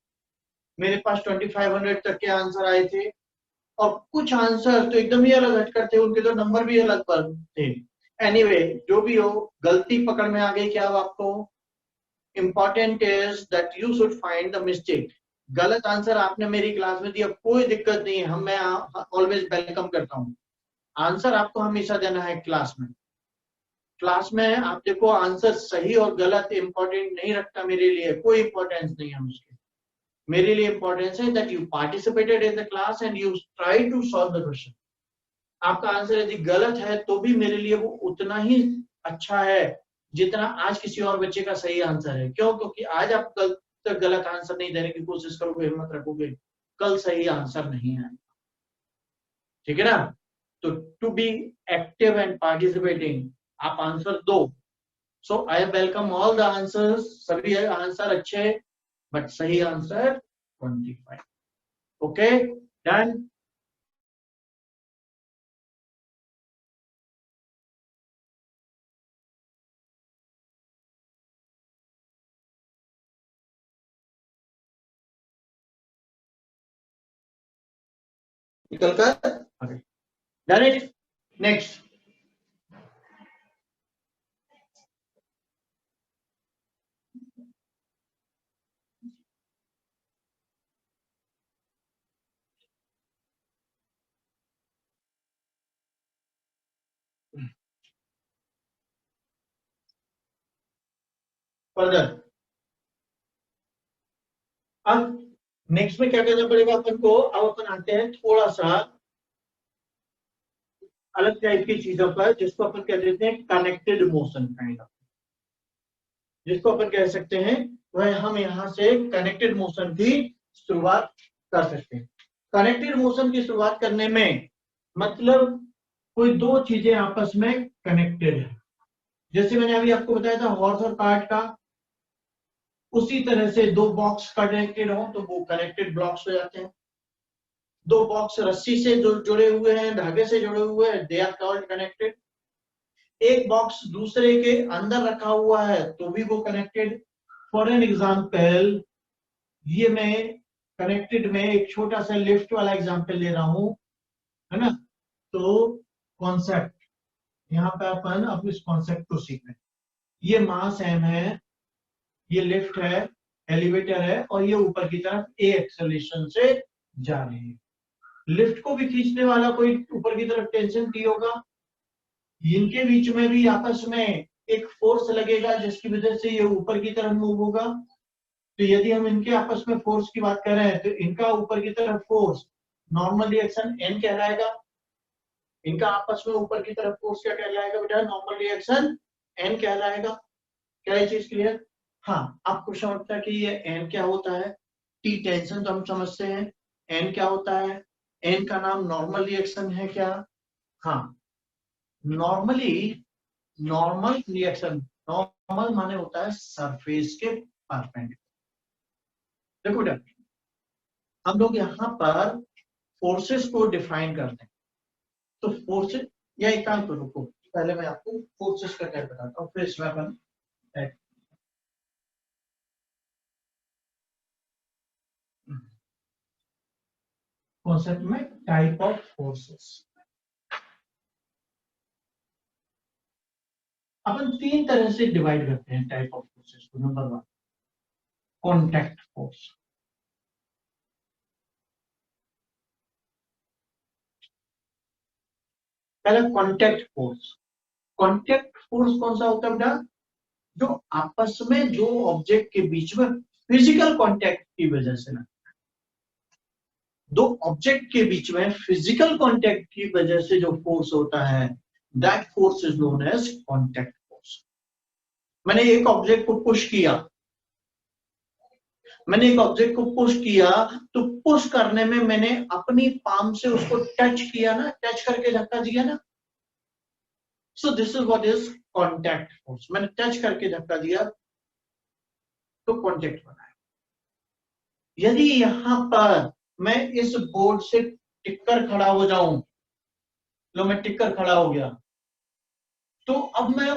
मेरे पास 2500 तक के आंसर आए थे, और कुछ आंसर तो एकदम ही अलग हटकर थे, उनके तो नंबर भी अलग पर थे। एनीवे जो भी हो, गलती पकड़ में आ गई क्या अब आपको। Important is that you should find the mistake. गलत आंसर आपने मेरी क्लास में दिया, कोई दिक्कत नहीं है, हम मैं ऑलवेज वेलकम करता हूँ। आंसर आपको हमेशा देना है क्लास में। क्लास में आप देखो, आंसर सही और गलत इंपॉर्टेंट नहीं रखता मेरे लिए, कोई इंपॉर्टेंस नहीं है उसकी। मेरे लिए इंपॉर्टेंस है that you participated in the class and you try to solve the question. आपका आंसर यदि गलत है तो भी मेरे लिए वो उतना ही अच्छा है जितना आज किसी और बच्चे का सही आंसर है। क्यों, क्योंकि आज आप कल तक गलत आंसर नहीं देने की कोशिश करोगे, हिम्मत रखोगे, कल सही आंसर नहीं है। ठीक है ना। तो to be active and participating, आप आंसर दो। So I welcome all the answers, सभी आंसर अच्छे, बट सही आंसर 25। Okay, done. निकल कर डन इट। Next, further. अब नेक्स्ट में क्या करना पड़ेगा अपन को, अब अपन आते हैं थोड़ा सा अलग टाइप की चीजों पर, जिसको अपन कह देते हैं कनेक्टेड मोशन काइंड ऑफ, जिसको अपन कह सकते हैं वह, हम यहाँ से कनेक्टेड मोशन की शुरुआत कर सकते हैं। कनेक्टेड मोशन की शुरुआत करने में मतलब कोई दो चीजें आपस में कनेक्टेड है। जैसे मैंने अभी आपको बताया था हॉर्स और कार्ट का, उसी तरह से दो बॉक्स कनेक्टेड हो तो वो कनेक्टेड ब्लॉक्स हो जाते हैं। दो बॉक्स रस्सी से जुड़े हुए हैं, धागे से जुड़े हुए हैं, दे आर कॉल्ड कनेक्टेड। एक बॉक्स दूसरे के अंदर रखा हुआ है तो भी वो कनेक्टेड। फॉर एन एग्जाम्पल, ये मैं कनेक्टेड में एक छोटा सा लिफ्ट वाला एग्जाम्पल ले रहा हूं, है ना। तो कॉन्सेप्ट, यहाँ पे अपन अब इस कॉन्सेप्ट को सीख रहे हैं। ये मास एम है, ये लिफ्ट है, एलिवेटर है, और ये ऊपर की तरफ ए एक्सेलरेशन से जा रही है। लिफ्ट को भी खींचने वाला कोई ऊपर की तरफ टेंशन टी होगा, इनके बीच में भी आपस में एक फोर्स लगेगा जिसकी वजह से ये ऊपर की तरफ मूव होगा। तो यदि हम इनके आपस में फोर्स की बात कर रहे हैं तो इनका ऊपर की तरफ फोर्स नॉर्मल रिएक्शन एन कहलाएगा, इनका आपस में ऊपर की तरफ फोर्स क्या कहलाएगा बेटा, नॉर्मल रिएक्शन एन कहलाएगा। क्या ये चीज क्लियर? हाँ, आप क्वेश्चन उठता है कि ये एन क्या होता है, टी टेंशन तो हम समझते हैं, एन क्या होता है, एन का नाम नॉर्मल रिएक्शन है क्या? हाँ, नॉर्मली नॉर्मल रिएक्शन, नॉर्मल माने होता है सरफेस के परपेंडिकुलर। देखो बेटा, हम लोग यहाँ पर फोर्सेस को डिफाइन करते हैं, तो फोर्सेस या एक काम करो, रुको पहले मैं आपको फोर्सेस का क्या बताता हूँ, फिर इसमें अपन कॉन्सेप्ट में टाइप ऑफ फोर्सेस अपन तीन तरह से डिवाइड करते हैं टाइप ऑफ फोर्सेस को। Number one, contact force. पहला कॉन्टैक्ट फोर्स। कॉन्टैक्ट फोर्स कौन सा होता है बेटा, जो आपस में जो ऑब्जेक्ट के बीच में फिजिकल कांटेक्ट की वजह से ना, दो ऑब्जेक्ट के बीच में फिजिकल कांटेक्ट की वजह से जो फोर्स होता है, that force is known as contact force. मैंने एक ऑब्जेक्ट को पुश किया, मैंने एक ऑब्जेक्ट को पुश किया, तो पुश करने में मैंने अपनी पाम से उसको टच किया ना, टच करके धक्का दिया ना, सो this is what is contact force. मैंने टच करके धक्का दिया तो कांटेक्ट बना। यदि यहां पर मैं इस बोर्ड से टिककर खड़ा हो जाऊं, लो मैं टिककर खड़ा हो गया, तो अब मैं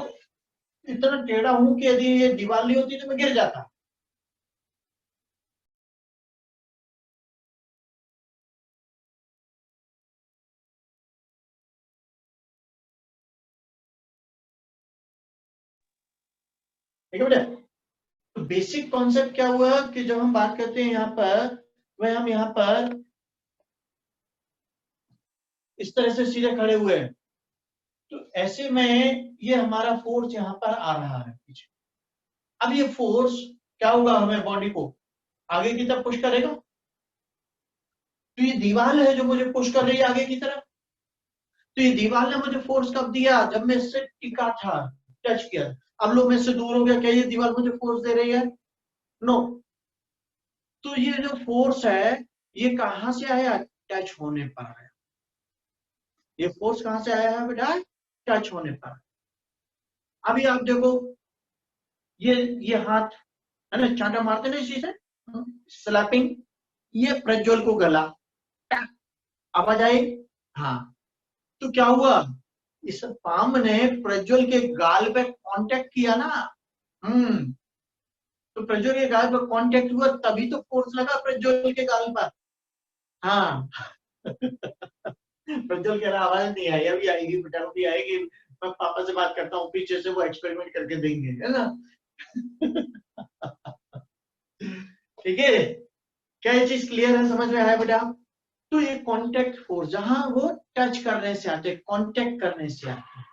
इतना टेढ़ा हूं कि यदि ये दीवार नहीं होती तो मैं गिर जाता। ठीक है बेटा, तो बेसिक कॉन्सेप्ट क्या हुआ कि जब हम बात करते हैं यहाँ पर, वह हम यहाँ पर इस तरह से सीधे खड़े हुए हैं, तो ऐसे में ये हमारा फोर्स यहाँ पर आ रहा है पीछे। अब ये फोर्स क्या होगा, हमें बॉडी को आगे की तरफ पुश करेगा। तो ये दीवार है जो मुझे पुश कर रही है आगे की तरफ। तो ये दीवार ने मुझे फोर्स कब दिया, जब मैं इससे टिका था, टच किया। अब लो मैं इससे दूर हो गया, क्या ये दीवार मुझे फोर्स दे रही है? नो। तो ये जो फोर्स है ये कहां से आया, टच होने पर आया। ये फोर्स कहां से आया है बेटा, टच होने पर। अभी आप देखो, ये हाथ है ना, चांटा मारते ना इसी से, स्लैपिंग, ये प्रज्वल को गला, आवाज आई। हाँ, तो क्या हुआ, इस पाम ने प्रज्वल के गाल पे कांटेक्ट किया ना। हम्म, तो प्रज्वल के गाल पर कांटेक्ट हुआ तभी तो फोर्स लगा प्रज्वल के गाल पर। हाँ प्रज्वल कह रहा आवाज नहीं आई, अभी आएगी बेटा, अभी आएगी, मैं पापा से बात करता हूँ, पीछे से वो एक्सपेरिमेंट करके देंगे, है ना ठीक है, क्या ये चीज क्लियर है, समझ में आया बेटा? तो ये कांटेक्ट फोर्स जहां वो टच करने से आते, कांटेक्ट करने से आते।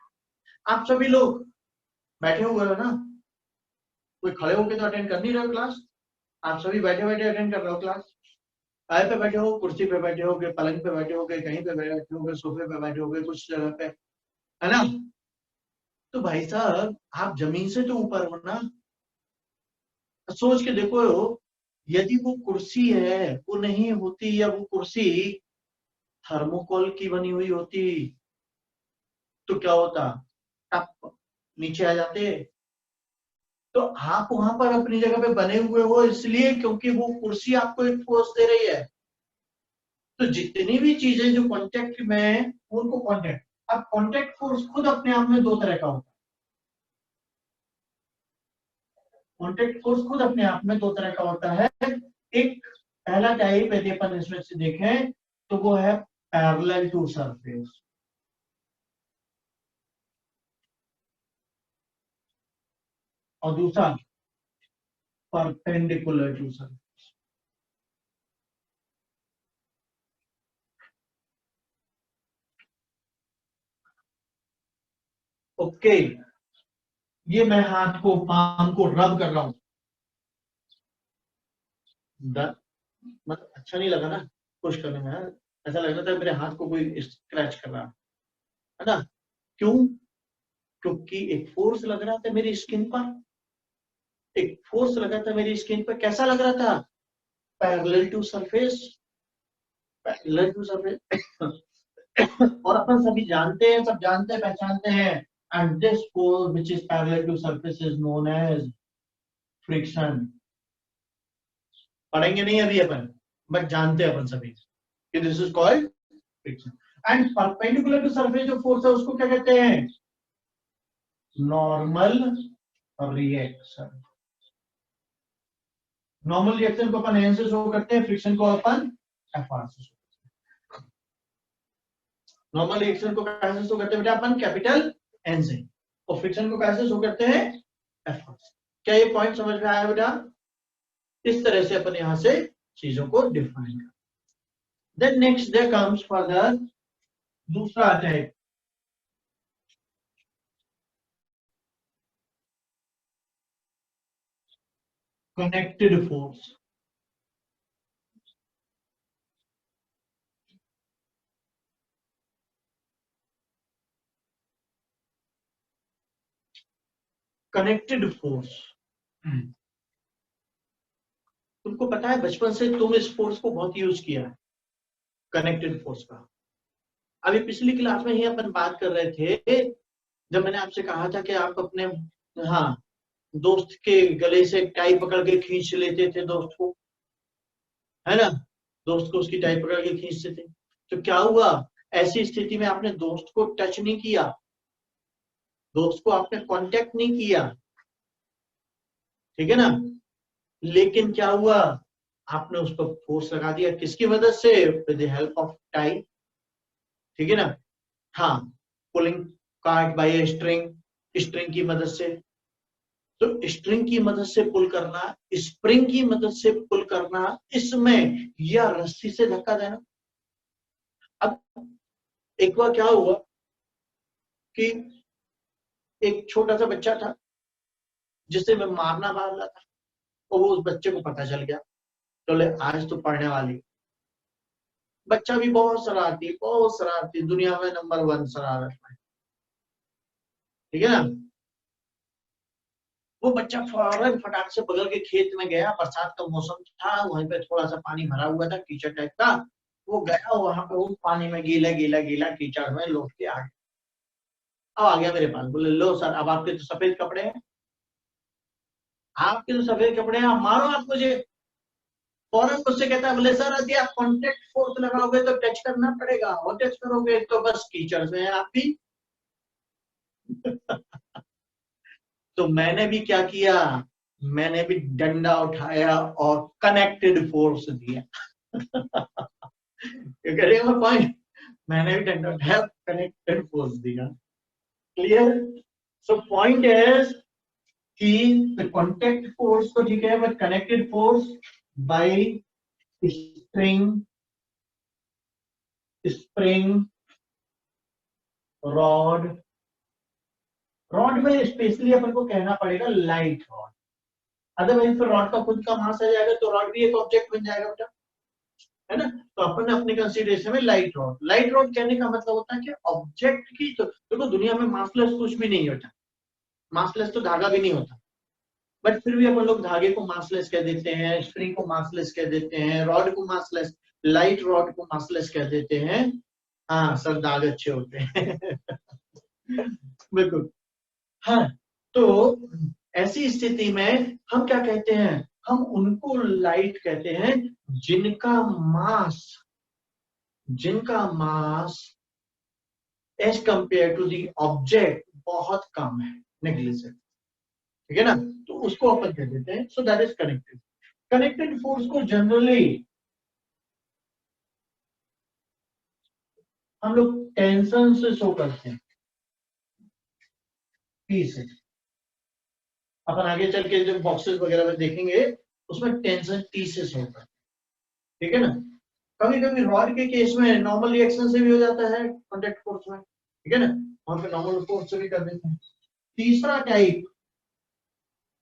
आप सभी लोग बैठे हुए हो ना, कोई खड़े होके तो अटेंड कर नहीं रहे हो क्लास, आप सभी बैठे बैठे अटेंड कर रहे हो क्लास। आए पे बैठे हो, कुर्सी पे बैठे हो, पलंग पे बैठे हो, कहीं पे बैठे हो, सोफे पे बैठे हो, कुछ जगह पे, है ना? तो भाई साहब आप जमीन से तो ऊपर हो ना, सोच के देखो, यदि वो कुर्सी है वो नहीं होती, या वो कुर्सी थर्मोकोल की बनी हुई होती, तो क्या होता, टप नीचे आ जाते। तो आप वहां पर अपनी जगह पे बने हुए हो इसलिए क्योंकि वो कुर्सी आपको एक फोर्स दे रही है। तो जितनी भी चीजें जो कांटेक्ट में है, उनको कांटेक्ट, अब कांटेक्ट फोर्स खुद अपने आप में दो तरह का होता है। कांटेक्ट फोर्स खुद अपने आप में दो तरह का होता है। एक पहला टाइप यदि अपन इसमें से देखें तो वो है पैरेलल टू सरफेस, और दूसरा परपेंडिकुलर टू सरफेस। ओके, ये मैं हाथ को पाम को रब कर रहा हूं, मतलब अच्छा नहीं लगा ना पुश करने में, ऐसा लग रहा था मेरे हाथ को कोई स्क्रैच कर रहा है ना। क्यों? क्योंकि एक फोर्स लग रहा था मेरी स्किन पर, एक फोर्स लगा था मेरी स्किन पर। कैसा लग रहा था? Parallel to surface, parallel to surface. और अपन सभी जानते हैं, सब जानते हैं, पहचानते हैं, and this force which is parallel to surface is known as friction. पढ़ेंगे नहीं अभी अपन, बट जानते हैं अपन सभी कि this is called friction. And perpendicular to surface जो फोर्स है उसको क्या कहते हैं? Normal reaction. नॉर्मल रिएक्शन को अपन एन से शो करते हैं, फ्रिक्शन को अपन एफ आर से शो करते हैं। नॉर्मल रिएक्शन को कैसे शो करते हैं बेटा अपन? कैपिटल एन से। और फ्रिक्शन को कैसे शो करते हैं? एफ आर से। क्या ये पॉइंट समझ में आया बेटा? इस तरह से अपन यहां से चीजों को डिफाइन कर। Then next there comes further, दूसरा आता है कनेक्टेड फोर्स। कनेक्टेड फोर्स, तुमको पता है बचपन से तुम इस फोर्स को बहुत यूज किया है, कनेक्टेड फोर्स का। अभी पिछली क्लास में ही अपन बात कर रहे थे, जब मैंने आपसे कहा था कि आप अपने हाँ दोस्त के गले से टाई पकड़ के खींच लेते थे दोस्त को, है ना, दोस्त को उसकी टाई पकड़ के खींचते थे। तो क्या हुआ? ऐसी स्थिति में आपने दोस्त को टच नहीं किया, दोस्त को आपने कांटेक्ट नहीं किया, ठीक है ना, लेकिन क्या हुआ? आपने उस पर फोर्स लगा दिया, किसकी मदद से? With the help of tie, ठीक है ना। हाँ, pulling card by string, string की मदद से। तो स्ट्रिंग की मदद से पुल करना, स्प्रिंग की मदद से पुल करना, इसमें या रस्सी से धक्का देना। अब एक बार क्या हुआ कि एक छोटा सा बच्चा था जिसे मैं मारना वाला था, और वो उस बच्चे को पता चल गया, चले आज तो पढ़ने वाली। बच्चा भी बहुत शरारती, बहुत शरारती, दुनिया में नंबर 1 शरारत में, ठीक है ना। वो बच्चा फौरन फटाक से बगल के खेत में गया, बरसात का मौसम था, वहीं पे थोड़ा सा पानी भरा हुआ था, कीचड़ टाइप का। वो गया वहां पे, उस पानी में गीला गीला गीला कीचड़ में लौट के आ गया। अब आ गया मेरे पास, बोले लो सर, अब आपके तो सफेद कपड़े हैं, आपके तो सफेद कपड़े हैं, आप मारो आप मुझे। फौरन मुझसे कहता है, बोले सर यदि आप कॉन्टेक्ट फोर्स लगाओगे तो टच करना पड़ेगा, और टच करोगे तो बस कीचड़ में आप भी। तो मैंने भी क्या किया? मैंने भी डंडा उठाया और कनेक्टेड फोर्स दिया। पॉइंट, मैंने भी डंडा उठाया, कनेक्टेड फोर्स दिया। क्लियर? सो पॉइंट इज कि द कॉन्टेक्ट फोर्स को, ठीक है, but connected force by spring, spring, rod. Rod में स्पेशली अपन को कहना पड़ेगा लाइट रॉड, अदरवाइज फिर रॉड का खुद का मास आ जाएगा तो रॉड भी एक ऑब्जेक्ट बन जाएगा बेटा, है ना। तो अपन ने अपने कंसीडरेशन में लाइट रॉड, लाइट रॉड कहने का मतलब होता है कि ऑब्जेक्ट की, तो देखो दुनिया में मासलेस कुछ भी नहीं होता, मासलेस तो धागा भी नहीं होता, बट फिर भी अपन लोग धागे को मासलेस कह देते हैं, स्प्रिंग को मासलेस कह देते हैं, रॉड को मासलेस, लाइट रॉड को मासलेस कह देते हैं। हाँ, सब दाग अच्छे होते हैं। बिल्कुल। हाँ, तो ऐसी स्थिति में हम क्या कहते हैं? हम उनको लाइट कहते हैं जिनका मास, जिनका mass as compare to the object बहुत कम है, नेग्लिजिबल, ठीक है ना। तो उसको अपन कह देते हैं, so that is connected. Connected force को जनरली हम लोग टेंशन से शो करते हैं, पी से। अपन आगे चल के जब बॉक्सेस वगैरह में देखेंगे उसमें टेंशन टी से शो करते हैं, ठीक है ना। कभी कभी रॉड के केस में नॉर्मल रिएक्शन से भी हो जाता है कॉन्टेक्ट फोर्स में, ठीक है ना, वहां पे नॉर्मल फोर्स से भी कर देते हैं। तीसरा type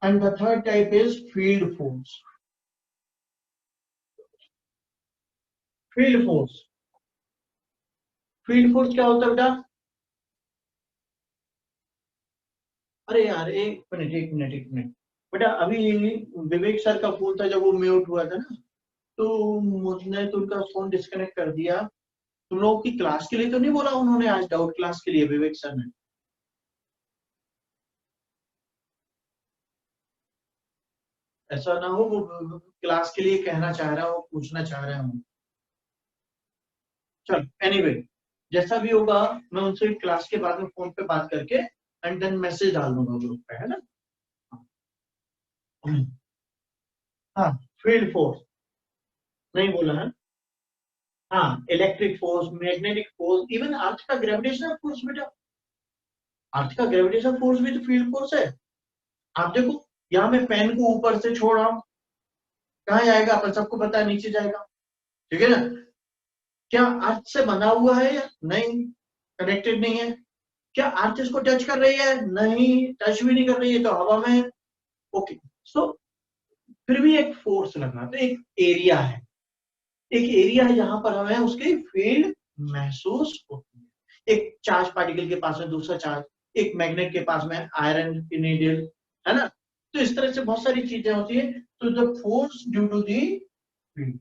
and the third type is field force. Field force, field force क्या होता है बेटा? अरे यार एक मिनट एक मिनट एक मिनट बेटा, अभी विवेक सर का फोन था जब वो म्यूट हुआ था ना, तो मुझने तो उनका फोन डिस्कनेक्ट कर दिया। तुम लोगों की क्लास के लिए तो नहीं बोला उन्होंने आज, डाउट क्लास के लिए विवेक सर ने? ऐसा ना हो वो क्लास के लिए कहना चाह रहा हूँ, पूछना चाह रहा हूँ। चल एनीवे, जैसा भी होगा मैं उनसे क्लास के बाद में फोन पे बात करके एंड देन मैसेज डाल दूंगा ग्रुप पे, है ना? हाँ, फील्ड फोर्स नहीं बोला है। हाँ, electric force, magnetic force, even earth का ग्रेविटेशनल फोर्स बेटा, अर्थ का ग्रेविटेशनल फोर्स भी तो फील्ड फोर्स है। आप देखो, यहाँ मैं पेन को ऊपर से छोड़ रहा हूँ, कहाँ जाएगा अपन सबको पता है, नीचे जाएगा। ठीक है ना? क्या अर्थ से बना हुआ है या नहीं? कनेक्टेड नहीं है। क्या अर्थ इसको टच कर रही है? नहीं, टच भी नहीं कर रही है, तो हवा में है। ओके, सो फिर भी एक फोर्स लगा, तो एक एरिया है, एक एरिया है जहां पर हमें उसकी फील्ड महसूस होती है। एक चार्ज पार्टिकल के पास में दूसरा चार्ज, एक मैग्नेट के पास में आयरन की नीडल, है ना? तो इस तरह से बहुत सारी चीजें होती है। तो the force due to the field,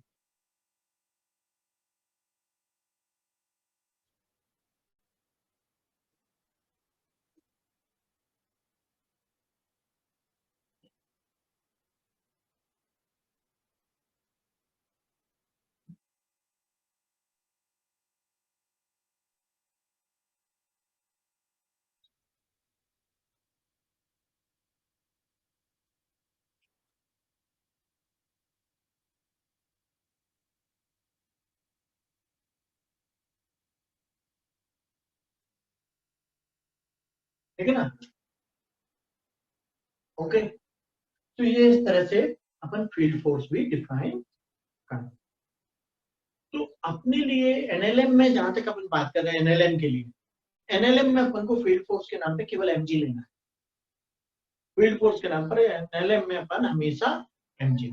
ठीक है ना? ओके, तो ये इस तरह से अपन फील्ड फोर्स भी डिफाइन कर। तो अपने लिए एनएलएम में जहां तक अपन बात कर रहे हैं, एनएलएम के लिए, एनएलएम में अपन को फील्ड फोर्स के नाम पे केवल एमजी लेना है। फील्ड फोर्स के नाम पर एनएलएम में अपन हमेशा एमजी।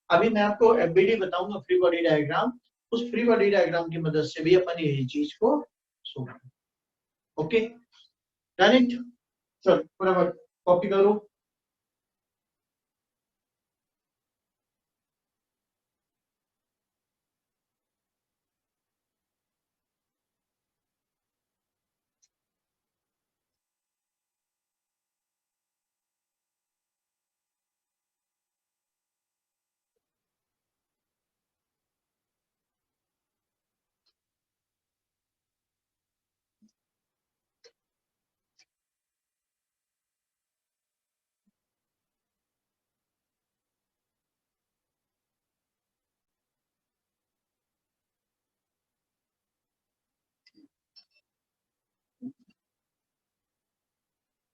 अभी मैं आपको एफबीडी बताऊंगा, फ्री बॉडी डायग्राम। उस फ्री बॉडी डायग्राम की मदद से भी अपन यही चीज को शो करें। Okay, done it. चल फटाफट कॉपी करो।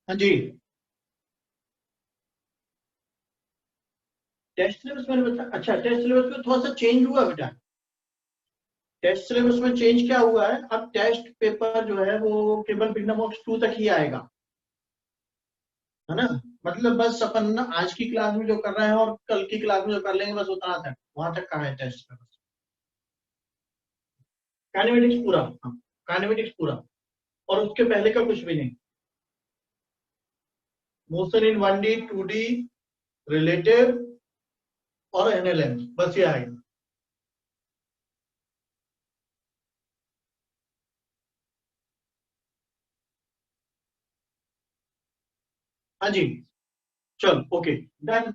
हाँ जी, टेस्ट सिलेबस मैंने बता, अच्छा टेस्ट सिलेबस में थोड़ा सा चेंज हुआ बेटा। टेस्ट सिलेबस में चेंज क्या हुआ है, अब टेस्ट पेपर जो है वो केवल बिगनर बॉक्स 2 तक ही आएगा, है ना? मतलब बस अपन ना आज की क्लास में जो कर रहे हैं और कल की क्लास में जो कर लेंगे, बस उतना तक, वहां तक का है टेस्ट पेपर। काइनेमेटिक्स पूरा, हाँ, काइनेमेटिक्स पूरा, और उसके पहले का कुछ भी नहीं। Motion in 1D 2D, relative और एनएलएम, बस ये आएगा। हाँ जी, चल okay, done.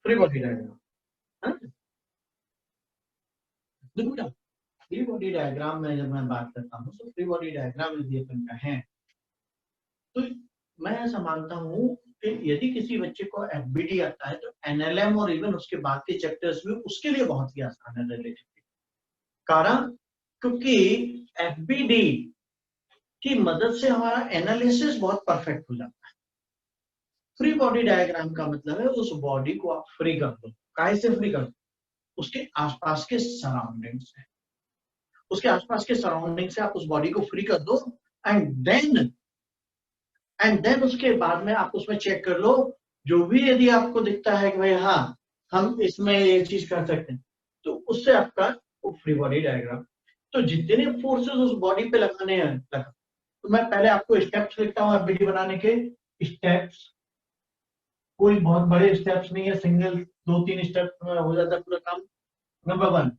Free body diagram, है ना? फ्री बॉडी डायग्राम में जब मैं बात करता हूँ तो फ्री बॉडी डायग्राम यदि अपन का है तो मैं ऐसा मानता हूँ कि यदि किसी बच्चे को एफबीडी आता है तो एनएलएम और इवन उसके बाद के चैप्टर्स में उसके लिए बहुत ही आसान है रिलेटिवली। कारण क्योंकि एफबीडी की मदद से हमारा एनालिसिस बहुत परफेक्ट हो जाता है। फ्री बॉडी डायग्राम का मतलब है उस बॉडी को आप फ्री कर दो। काहे से फ्री कर दो? उसके आसपास के सराउंडिंग से। उसके आसपास के सराउंडिंग से आप उस बॉडी को फ्री कर दो एंड देन उसके बाद में आप उसमें चेक कर लो जो भी यदि आपको दिखता है कि भाई हाँ हम इसमें ये चीज कर सकते हैं तो उससे आपका वो फ्री बॉडी डायग्राम। तो जितने फोर्सेस उस बॉडी पे लगाने हैं लगा। तो मैं पहले आपको स्टेप्स लिखता हूँ एफबीडी बनाने के स्टेप्स। कोई बहुत बड़े स्टेप्स नहीं है, सिंगल 2-3 स्टेप्स में हो जाता है पूरा काम। Number 1,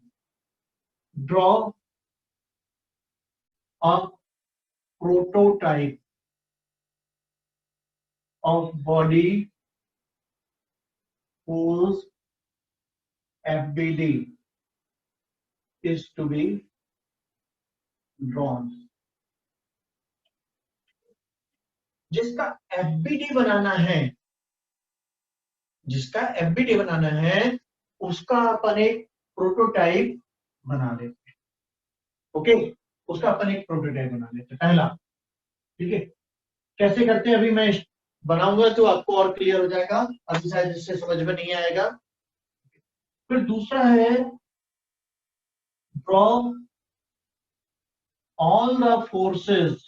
draw a prototype of body whose FBD is to be drawn। जिसका FBD बनाना है, जिसका FBD बनाना है उसका अपन एक प्रोटोटाइप बना लेते हैं। ओके, उसका अपन एक प्रोटोटाइप बना लेते हैं पहला। ठीक है, कैसे करते हैं अभी मैं बनाऊंगा तो आपको और क्लियर हो जाएगा, अभी शायद इससे समझ में नहीं आएगा। फिर दूसरा है draw all the forces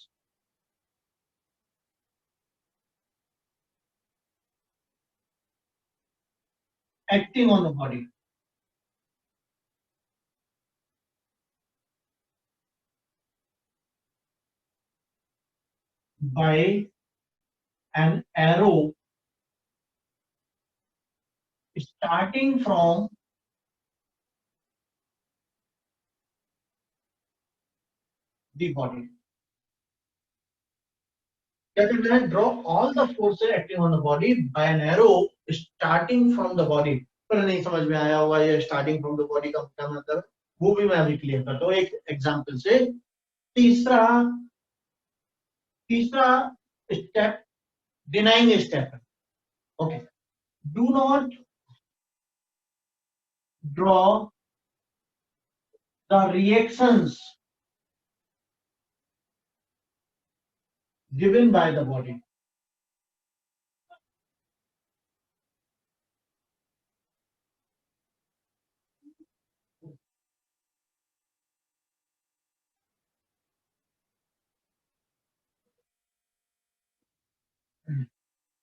acting on the body। by an arrow starting from the body। क्या करना है? Draw all the forces acting on the body by an arrow starting from the body. पर नहीं समझ में आया होगा ये स्टार्टिंग फ्रॉम द बॉडी का क्या मतलब, वो भी मैं अभी क्लियर करता हूँ एक एग्जांपल से। तीसरा step denying step. Okay, do not draw the reactions given by the body।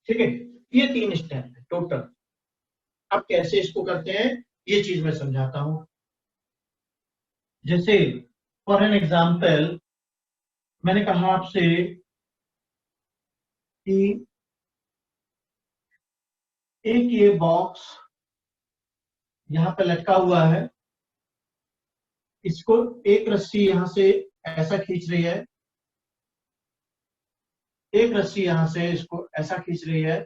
ठीक है, ये 3 स्टेप है टोटल। अब कैसे इसको करते हैं ये चीज मैं समझाता हूं। जैसे फॉर एन एग्जाम्पल मैंने कहा आपसे कि एक ये बॉक्स यहां पे लटका हुआ है, इसको एक रस्सी यहां से ऐसा खींच रही है, एक रस्सी यहां से इसको ऐसा खींच रही है,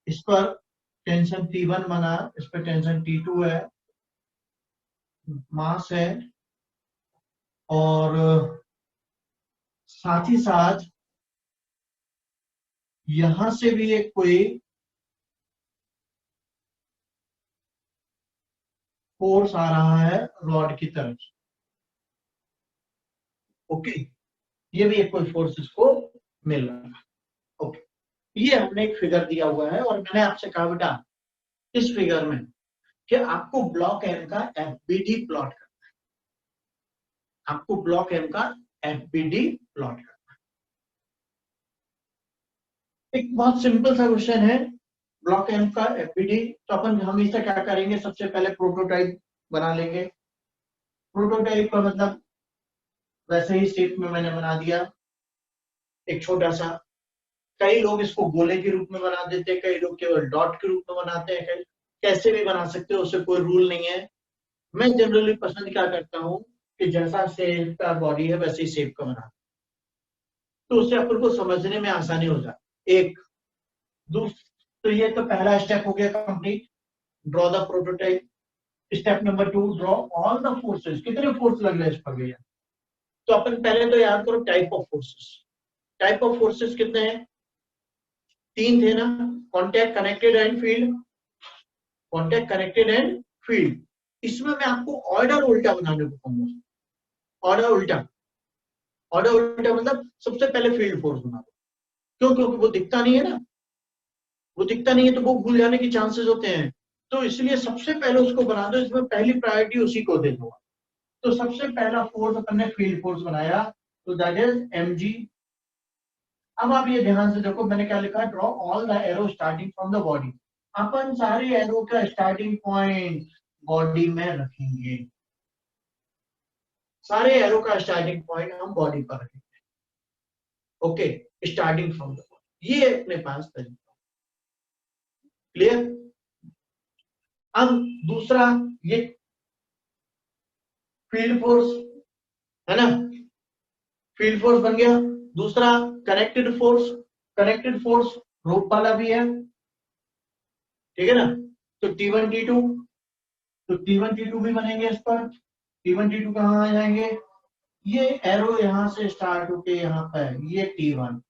इस पर टेंशन T1 बना, इस पर टेंशन T2 है, मास है और साथ ही साथ यहां से भी एक कोई फोर्स आ रहा है रॉड की तरफ। ओके, ये भी एक कोई फोर्स इसको मिल रहा है। ओके, ये हमने एक फिगर दिया हुआ है और मैंने आपसे कहा बेटा इस फिगर में कि आपको ब्लॉक एम का एफबीडी प्लॉट करना है। आपको ब्लॉक एम का एफबीडी प्लॉट करना है। एक बहुत सिंपल सा क्वेश्चन है ब्लॉक एम का एफबीडी। तो अपन हमेशा क्या करेंगे, सबसे पहले प्रोटोटाइप बना लेंगे। प्रोटोटाइप का मतलब वैसे ही शेप में मैंने बना दिया एक छोटा सा। कई लोग इसको गोले के रूप में बना देते हैं, कई लोग केवल डॉट के रूप में बनाते हैं, कई कैसे भी बना सकते हो, उससे कोई रूल नहीं है। मैं जनरली पसंद क्या करता हूँ कि जैसा शेप का बॉडी है वैसे ही शेप का बना, तो उससे अपन को समझने में आसानी हो जाती। एक दूसरा तो ये तो पहला स्टेप हो गया complete, draw the prototype. Step number 2, draw all the forces. कितने फोर्स लग रहे हैं इस पर भैया? तो अपन पहले तो याद करो type of forces. Type of forces कितने हैं? 3 थे ना, contact, connected and field. Contact, connected and field. इसमें मैं आपको ऑर्डर उल्टा बनाने को कहूंगा। ऑर्डर उल्टा। ऑर्डर उल्टा मतलब सबसे पहले फील्ड फोर्स बना दो। क्यों? क्योंकि वो दिखता नहीं है ना, वो दिखता नहीं है तो वो भूल जाने के चांसेस होते हैं। तो इसलिए सबसे पहले उसको बना दो, इसमें पहली प्रायोरिटी उसी को दे दो। तो सबसे पहला फोर्स अपन ने फील्ड फोर्स बनाया, तो दैट इज mg। अब आप ये ध्यान से देखो, मैंने क्या लिखा है, draw all the arrow starting from the body. अपन सारे एरो का स्टार्टिंग पॉइंट बॉडी में रखेंगे। सारे एरो का स्टार्टिंग पॉइंट हम बॉडी पर रखेंगे। Okay, starting from the body, ये अपने पास तरीका। क्लियर? अब दूसरा, ये फील्ड फोर्स है ना, फील्ड फोर्स बन गया। दूसरा कनेक्टेड फोर्स। कनेक्टेड फोर्स रोप वाला भी है, ठीक है ना। तो T1 T2, तो T1 T2 भी बनेंगे इस पर। T1 T2 कहाँ आ जाएंगे? ये एरो यहां से स्टार्ट होके यहाँ पर, ये T1।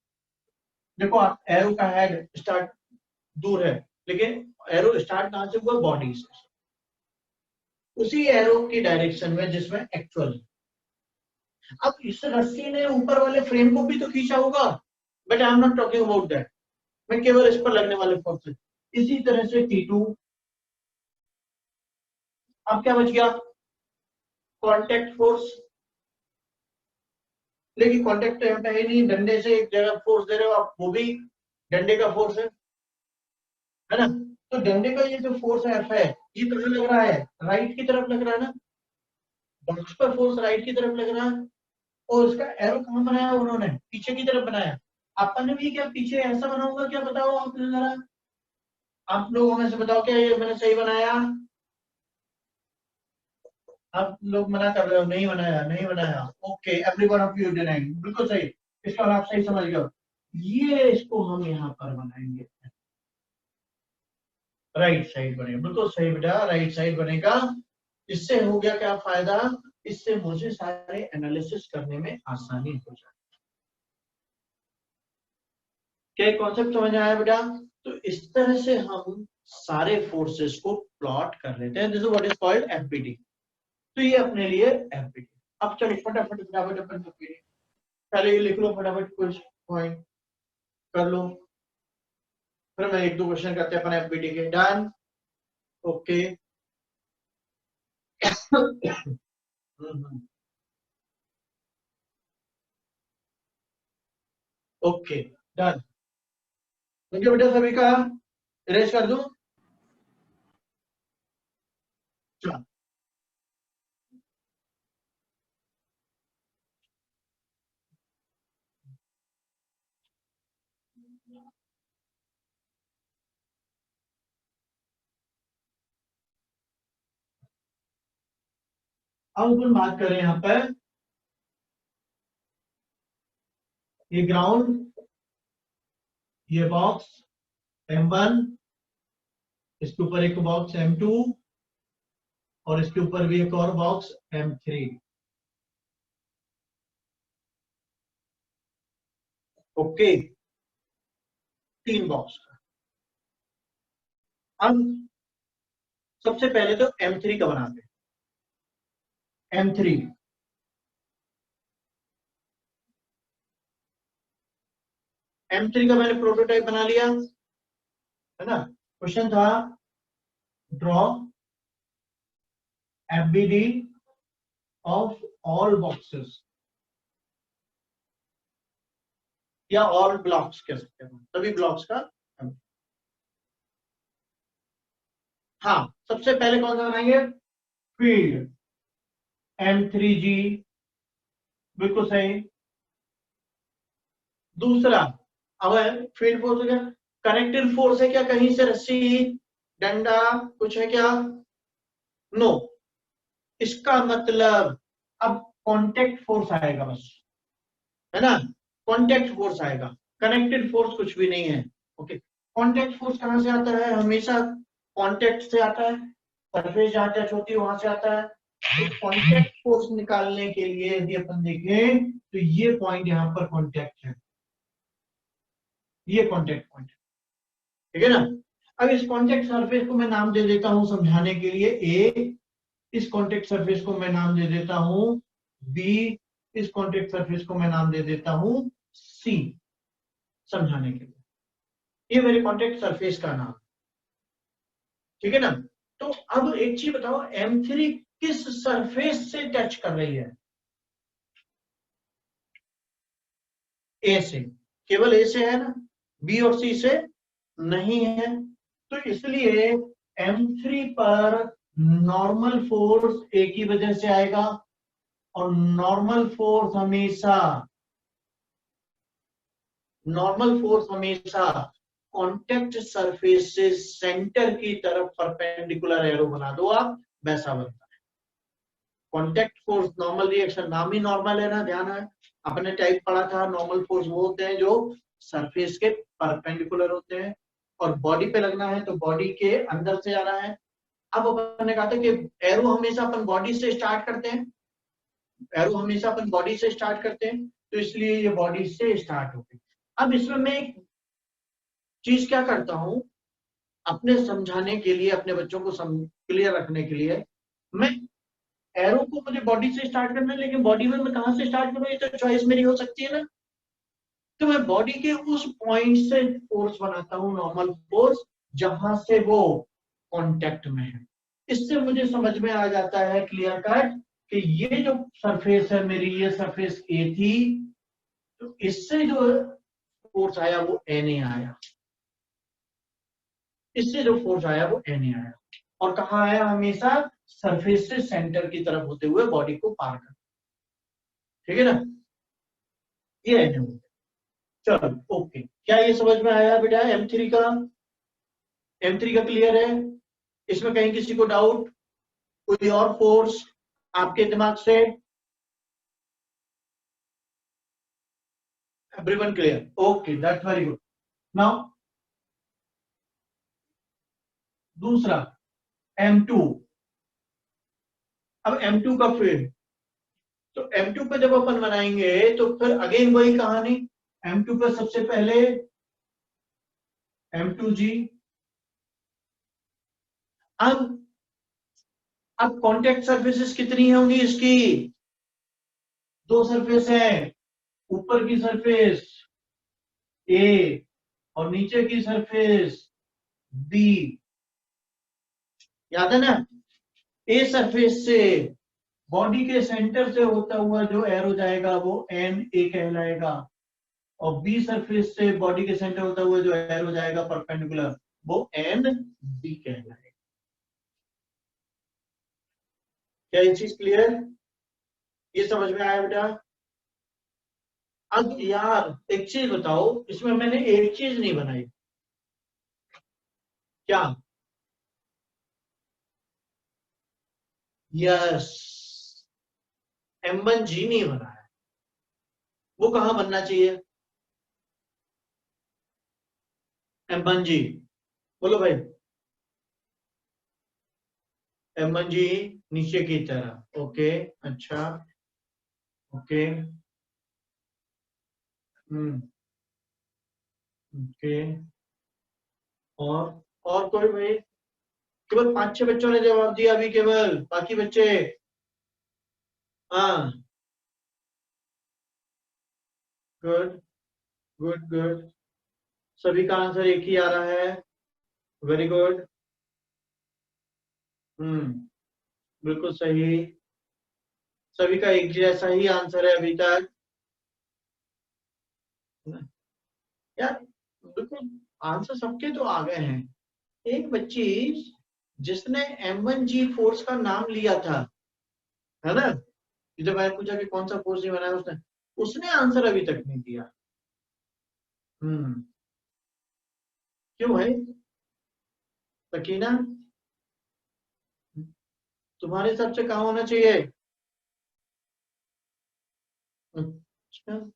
देखो आप, एरो का हेड स्टार्ट दूर है, लेकिन एरो स्टार्ट कहां से हुआ? बॉडी से। उसी एरो की डायरेक्शन में जिसमें एक्चुअल। अब इस रस्सी ने ऊपर वाले फ्रेम को भी तो खींचा होगा, but I am not talking about that. मैं केवल इस पर लगने वाले फोर्स। इसी तरह से T2। अब क्या बच गया? Contact force. लेकिन कांटेक्ट यहाँ पे है नहीं, डंडे से एक जगह फोर्स दे रहे हो आप, वो भी डंडे का फोर्स है ना। तो डंडे का ये जो फोर्स है F है, ये कहाँ लग रहा है? राइट की तरफ लग रहा है ना। बॉक्स पर फोर्स राइट की तरफ लग रहा है, और उसका एरो कहाँ बनाया उन्होंने? पीछे की तरफ बनाया। अपन ने भी क्या पीछे ऐसा बना होगा क्या? बताओ आप जरा, आप लोगों में से बताओ क्या ये मैंने सही बनाया? आप लोग मना कर रहे हो, नहीं बनाया, नहीं बनाया। Okay, every one of you denying, बिल्कुल सही। इसका आप सही समझ गए हो। ये इसको हम यहाँ पर बनाएंगे, राइट साइड बनेगा। बिल्कुल सही बेटा, राइट साइड बनेगा। इससे हो गया क्या फायदा? इससे मुझे सारे एनालिसिस करने में आसानी हो जाए। क्या कॉन्सेप्ट समझ आया बेटा? तो इस तरह से हम सारे फोर्सेस को प्लॉट कर लेते हैं। This is what is called FPT. तो ये अपने लिए एफपीटी। अब चलो फटाफट फटाफट अपन पहले ये लिख लो, फटाफट कुछ पॉइंट कर लो, फिर मैं एक दो क्वेश्चन करते हैं अपन एफपीटी के। डन? ओके। Okay, done. मुझे बेटा सभी का इरेज कर दूं? चलो, अब अपन बात करें यहाँ पर, ये ग्राउंड, ये बॉक्स M1, इसके ऊपर एक बॉक्स M2, और इसके ऊपर भी एक और बॉक्स M3। Okay, 3 box. अब सबसे पहले तो M3 का बनाते हैं। M3, M3 का मैंने प्रोटोटाइप बना लिया है ना। क्वेश्चन था draw FBD of all boxes, या ऑल ब्लॉक्स कह सकते हैं, सभी ब्लॉक्स का। हाँ, सबसे पहले कौन सा बनाएंगे? फील्ड M3G, बिल्कुल सही। दूसरा, अब फील्ड फोर्स हो गया। कनेक्टेड फोर्स है क्या? कहीं से रस्सी, डंडा कुछ है क्या? नो। इसका मतलब अब कांटेक्ट फोर्स आएगा बस, है ना। कांटेक्ट फोर्स आएगा, कनेक्टेड फोर्स कुछ भी नहीं है। ओके, कांटेक्ट फोर्स कहां से आता है? हमेशा कांटेक्ट से आता है। सरफेस जहां टच होती है वहां से आता है। तो कॉन्टेक्ट फोर्स निकालने के लिए यदि अपन देखें तो ये पॉइंट यहां पर कॉन्टेक्ट है, ये कॉन्टेक्ट पॉइंट, ठीक है ना। अब इस कॉन्टेक्ट सरफेस को मैं नाम दे देता हूं समझाने के लिए ए, इस कॉन्टेक्ट सरफेस को मैं नाम दे देता हूं बी, इस कॉन्टेक्ट सरफेस को मैं नाम दे देता हूं सी, समझाने के लिए। ये मेरे कॉन्टेक्ट सरफेस का नाम, ठीक है ना। तो अब एक चीज बताओ, M3 किस सरफेस से टच कर रही है? ए से, केवल ए से है ना, बी और सी से नहीं है। तो इसलिए M3 पर नॉर्मल फोर्स ए की वजह से आएगा, और नॉर्मल फोर्स हमेशा कॉन्टेक्ट सरफेस से सेंटर की तरफ परपेंडिकुलर एरो बना दो आप, वैसा बनता है। कॉन्टेक्ट फोर्स, नॉर्मल रिएक्शन, नाम ही नॉर्मल है ना, ध्यान है अपने टाइप पढ़ा था। नॉर्मल फोर्स वो होते हैं जो सरफेस के परपेंडिकुलर होते हैं, और बॉडी पे लगना है तो बॉडी के अंदर से जाना है। अब अपन ने कहा था कि एरो हमेशा अपन बॉडी से स्टार्ट करते हैं, एरो हमेशा अपन बॉडी से स्टार्ट करते हैं, तो इसलिए ये बॉडी से स्टार्ट हो गई। अब इसमें मैं एक चीज क्या करता हूं, अपने समझाने के लिए, अपने बच्चों को क्लियर रखने के लिए, मैं एरो को मुझे बॉडी से स्टार्ट करना है, लेकिन बॉडी में मैं कहां से स्टार्ट करूं, ये तो चॉइस मेरी हो सकती है ना। तो मैं बॉडी के उस पॉइंट से फोर्स बनाता हूं, नॉर्मल फोर्स, जहां से वो कांटेक्ट में है। इससे मुझे समझ में आ जाता है क्लियर कट कि ये जो सरफेस है मेरी, ये सरफेस ए थी, तो इससे जो फोर्स आया वो एन ए आया, इससे जो फोर्स आया वो एन ए आया, और कहा आया, हमेशा सरफेस से सेंटर की तरफ होते हुए बॉडी को पार कर, ठीक है ना। ये एन ए, चलो ओके, क्या ये समझ में आया बेटा M3 का? M3 का क्लियर है? इसमें कहीं किसी को डाउट, कोई और फोर्स आपके दिमाग से? Everyone clear? Okay, that's very good. Now दूसरा M2। अब M2 का फिर, तो M2 पे जब अपन बनाएंगे तो फिर अगेन वही कहानी। M2 पे सबसे पहले M2G। अब कॉन्टेक्ट सरफेसेस कितनी होंगी इसकी? दो सरफेस है, ऊपर की सरफेस ए और नीचे की सरफेस बी, याद है ना। ए सरफेस से बॉडी के सेंटर से होता हुआ जो एरो जाएगा वो एन ए कहलाएगा, और बी सरफेस से बॉडी के सेंटर होता हुआ जो एरो जाएगा परपेंडिकुलर, वो एन बी कहलाएगा। क्या ये चीज क्लियर? ये समझ में आया बेटा? अब यार एक चीज बताओ, इसमें मैंने एक चीज नहीं बनाई, क्या? यस, M1G नहीं बना है। वो कहां बनना चाहिए? M1G, बोलो भाई। M1G नीचे की तरह, ओके, अच्छा, ओके, हम्म, ओके। और कोई भाई? केवल 5-6 बच्चों ने जवाब दिया अभी, केवल, बाकी बच्चे? हाँ, गुड, गुड, गुड। सभी का आंसर एक ही आ रहा है, वेरी गुड। हम्म, बिल्कुल सही। सभी का एक जैसा ही आंसर है अभी तक यार, बिल्कुल। आंसर सबके तो आ गए हैं। एक बच्ची जिसने M1G फोर्स का नाम लिया था, है ना, जब मैंने पूछा कि कौन सा फोर्स नहीं बनाया, उसने उसने आंसर अभी तक नहीं दिया। हम्म, क्यों भाई? सकीना, तुम्हारे हिसाब से कहाँ होना चाहिए? अच्छा,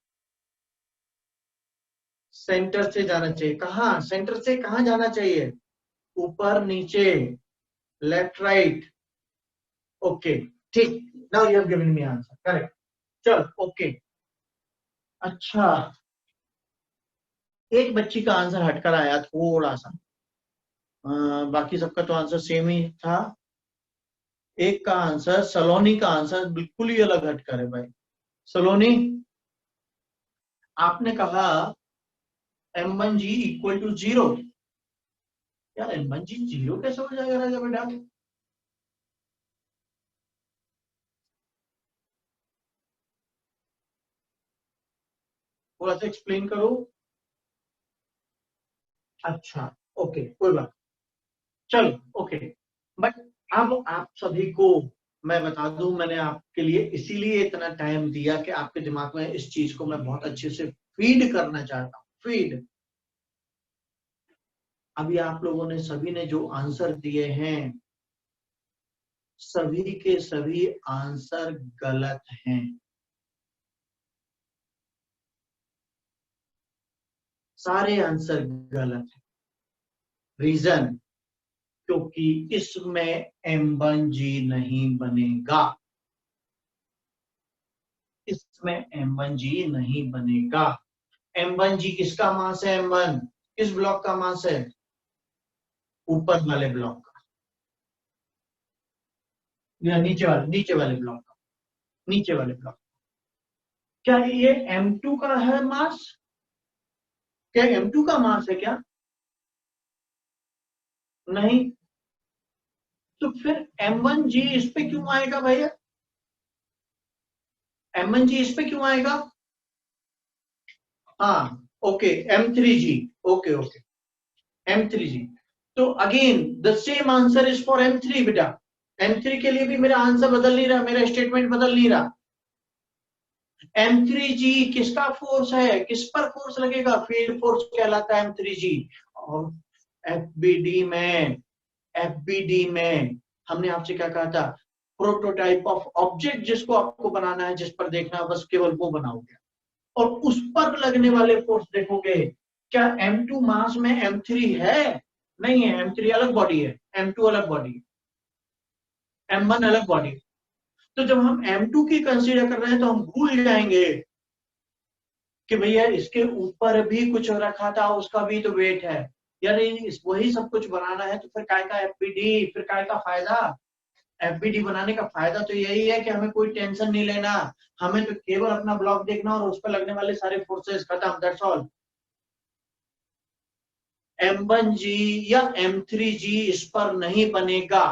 सेंटर से जाना चाहिए। कहाँ सेंटर से कहाँ जाना चाहिए? ऊपर नीचे, लेफ्ट राइट, ओके, ठीक, now you have given me answer correct. चल ओके, अच्छा एक बच्ची का आंसर हटकर आया थोड़ा सा, बाकी सबका तो आंसर सेम ही था। एक का आंसर, सलोनी का आंसर बिल्कुल ही अलग हटकर है भाई। सलोनी, आपने कहा M1G इक्वल टू 0। यार M1G 0 कैसे हो जाएगा राजा बेटा? थोड़ा सा एक्सप्लेन करो। अच्छा ओके, कोई बात, चलो ओके। बट अब आप सभी को मैं बता दूं, मैंने आपके लिए इसीलिए इतना टाइम दिया कि आपके दिमाग में इस चीज को मैं बहुत अच्छे से फीड करना चाहता हूँ, फीड। अभी आप लोगों ने सभी ने जो आंसर दिए हैं, सभी के सभी आंसर गलत हैं। सारे आंसर गलत हैं। रीजन, क्योंकि इसमें M1G नहीं बनेगा, इसमें M1G नहीं बनेगा। M1G किसका मास है? M1 किस ब्लॉक का मास है? ऊपर वाले ब्लॉक का, या नीचे वाले ब्लॉक का, नीचे वाले ब्लॉक। क्या ये M2 का है मास? क्या M2 का मास है क्या? नहीं, तो फिर M1G इस पे क्यों आएगा भैया? M1G इस पे क्यों आएगा? हाँ okay, M3G, okay okay, M3G। तो again the same answer is for M3 बेटा। M3 के लिए भी मेरा आंसर बदल नहीं रहा, मेरा स्टेटमेंट बदल नहीं रहा। M3G किसका फोर्स है? किस पर फोर्स लगेगा? फील्ड फोर्स कहलाता है M3G। और FBD में, FBD में हमने आपसे क्या कहा था? प्रोटोटाइप ऑफ ऑब्जेक्ट जिसको आपको बनाना है, जिस पर देखना है, बस केवल वो बनाओगे और उस पर लगने वाले फोर्स देखोगे। क्या M2 मास में M3 है? नहीं है, M3 अलग बॉडी है, M2 अलग बॉडी है, M1 अलग बॉडी है। तो जब हम M2 की कंसीडर कर रहे हैं तो हम भूल जाएंगे कि भैया इसके ऊपर भी कुछ रखा था, उसका भी तो वेट है। यार इस वही सब कुछ बनाना है, तो फिर काय का FBD, फिर काय का फायदा? FBD बनाने का फायदा तो यही है कि हमें कोई टेंशन नहीं लेना, हमें तो केवल अपना ब्लॉक देखना और उस पर लगने वाले सारे फोर्सेस, खत्म, दैट्स ऑल। M1G या M3G इस पर नहीं बनेगा,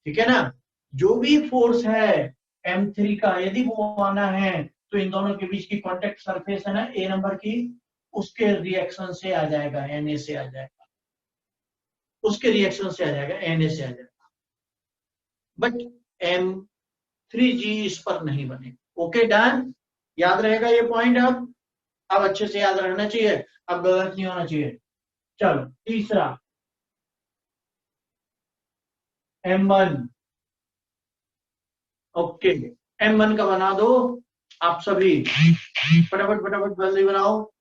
ठीक है ना? जो भी फोर्स है M3 का, यदि वो आना है तो इन दोनों के बीच की कांटेक्ट सरफेस है ना A नंबर की, उसके रिएक्शन से आ जाएगा, Na से आ जाएगा, उसके रिएक्शन से आ जाएगा, Na से आ जाएगा। बट M3G इस पर नहीं बनेगा। ओके डन, याद रहेगा ये पॉइंट? अब अच्छे से याद रहना चाहिए, अब गलत नहीं होना चाहिए। चलो तीसरा, M1, ओके, M1 का बना दो आप सभी, फटाफट फटाफट जल्दी बनाओ।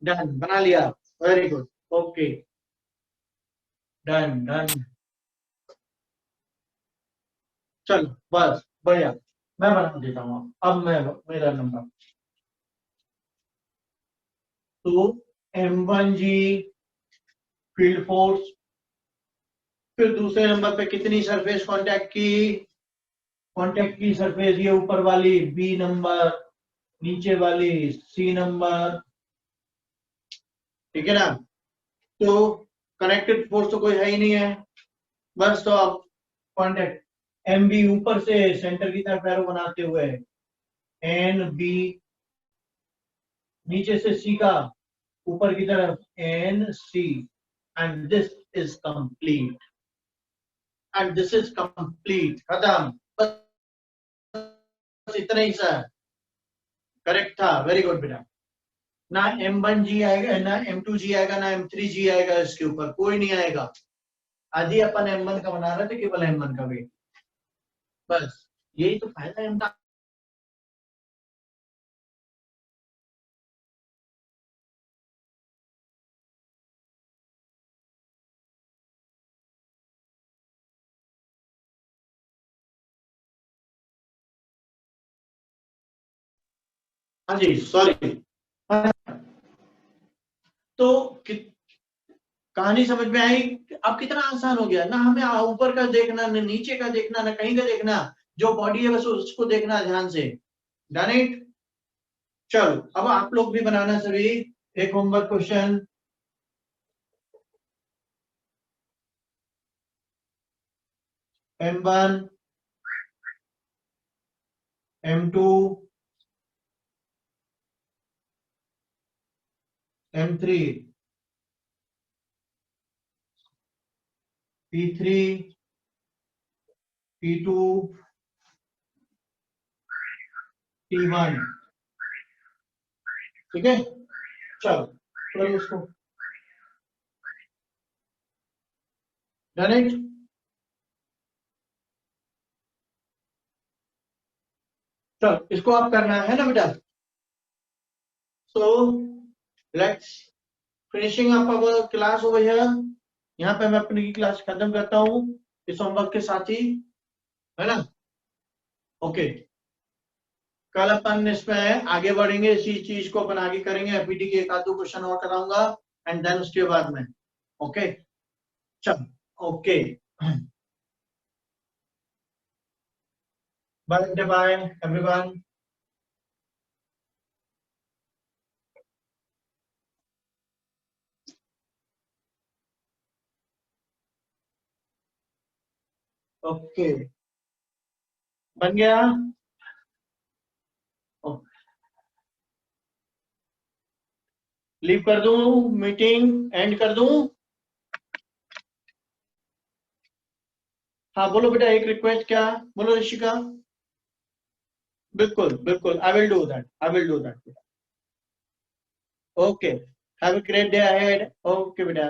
डन, बना लिया, very good, okay, done done. चलो बस बढ़िया, मैं बना देता हूँ अब मैं, मेरा नंबर। तो M1G फील्ड फोर्स, फिर दूसरे नंबर पे कितनी सरफेस कांटेक्ट की सरफेस, ये ऊपर वाली B नंबर, नीचे वाली C नंबर, ठीक है ना? तो कनेक्टेड फोर्स तो कोई है ही नहीं है, बस तो आप कांटेक्ट MB ऊपर से सेंटर की तरफ एरो बनाते हुए, NB नीचे से C का ऊपर की तरफ NC, and this is complete, and this is complete, खत्म, बस इतना ही सा करेक्ट था, वेरी गुड बेटा। ना M1G आएगा, ना M2G आएगा, ना M3G आएगा, इसके ऊपर कोई नहीं आएगा। आदि अपन M1 का बना रहे थे, केवल M1 का वेट, बस यही तो फायदा है हाँ जी, सॉरी। तो कहानी समझ में आई? अब कितना आसान हो गया ना, हमें ऊपर का देखना, न नीचे का देखना, न कहीं का देखना, जो बॉडी है बस उसको देखना ध्यान से। Done it. चलो अब आप लोग भी बनाना सभी एक homework question. M1, M2, M3, P3, P2, T1। ठीक है, चलो करो उसको। Done it. चलो इसको आप करना है ना बेटा। So let's finishing up our class over here. यहाँ पे मैं अपनी क्लास खत्म करता हूँ इस होमवर्क के साथ ही, है ना? ओके, कल अपन इसमें आगे बढ़ेंगे, इसी चीज को अपन आगे करेंगे। एपीटी के एक आध दो क्वेश्चन और कराऊंगा एंड देन उसके बाद में। ओके, चलो okay, bye bye everyone. Okay, बन गया? लीव कर दूं, मीटिंग एंड कर दूं? हाँ बोलो बेटा, एक रिक्वेस्ट क्या? बोलो ऋषिका। बिल्कुल बिल्कुल, I will do that, I will do that. Okay, have a great day ahead. Okay बेटा।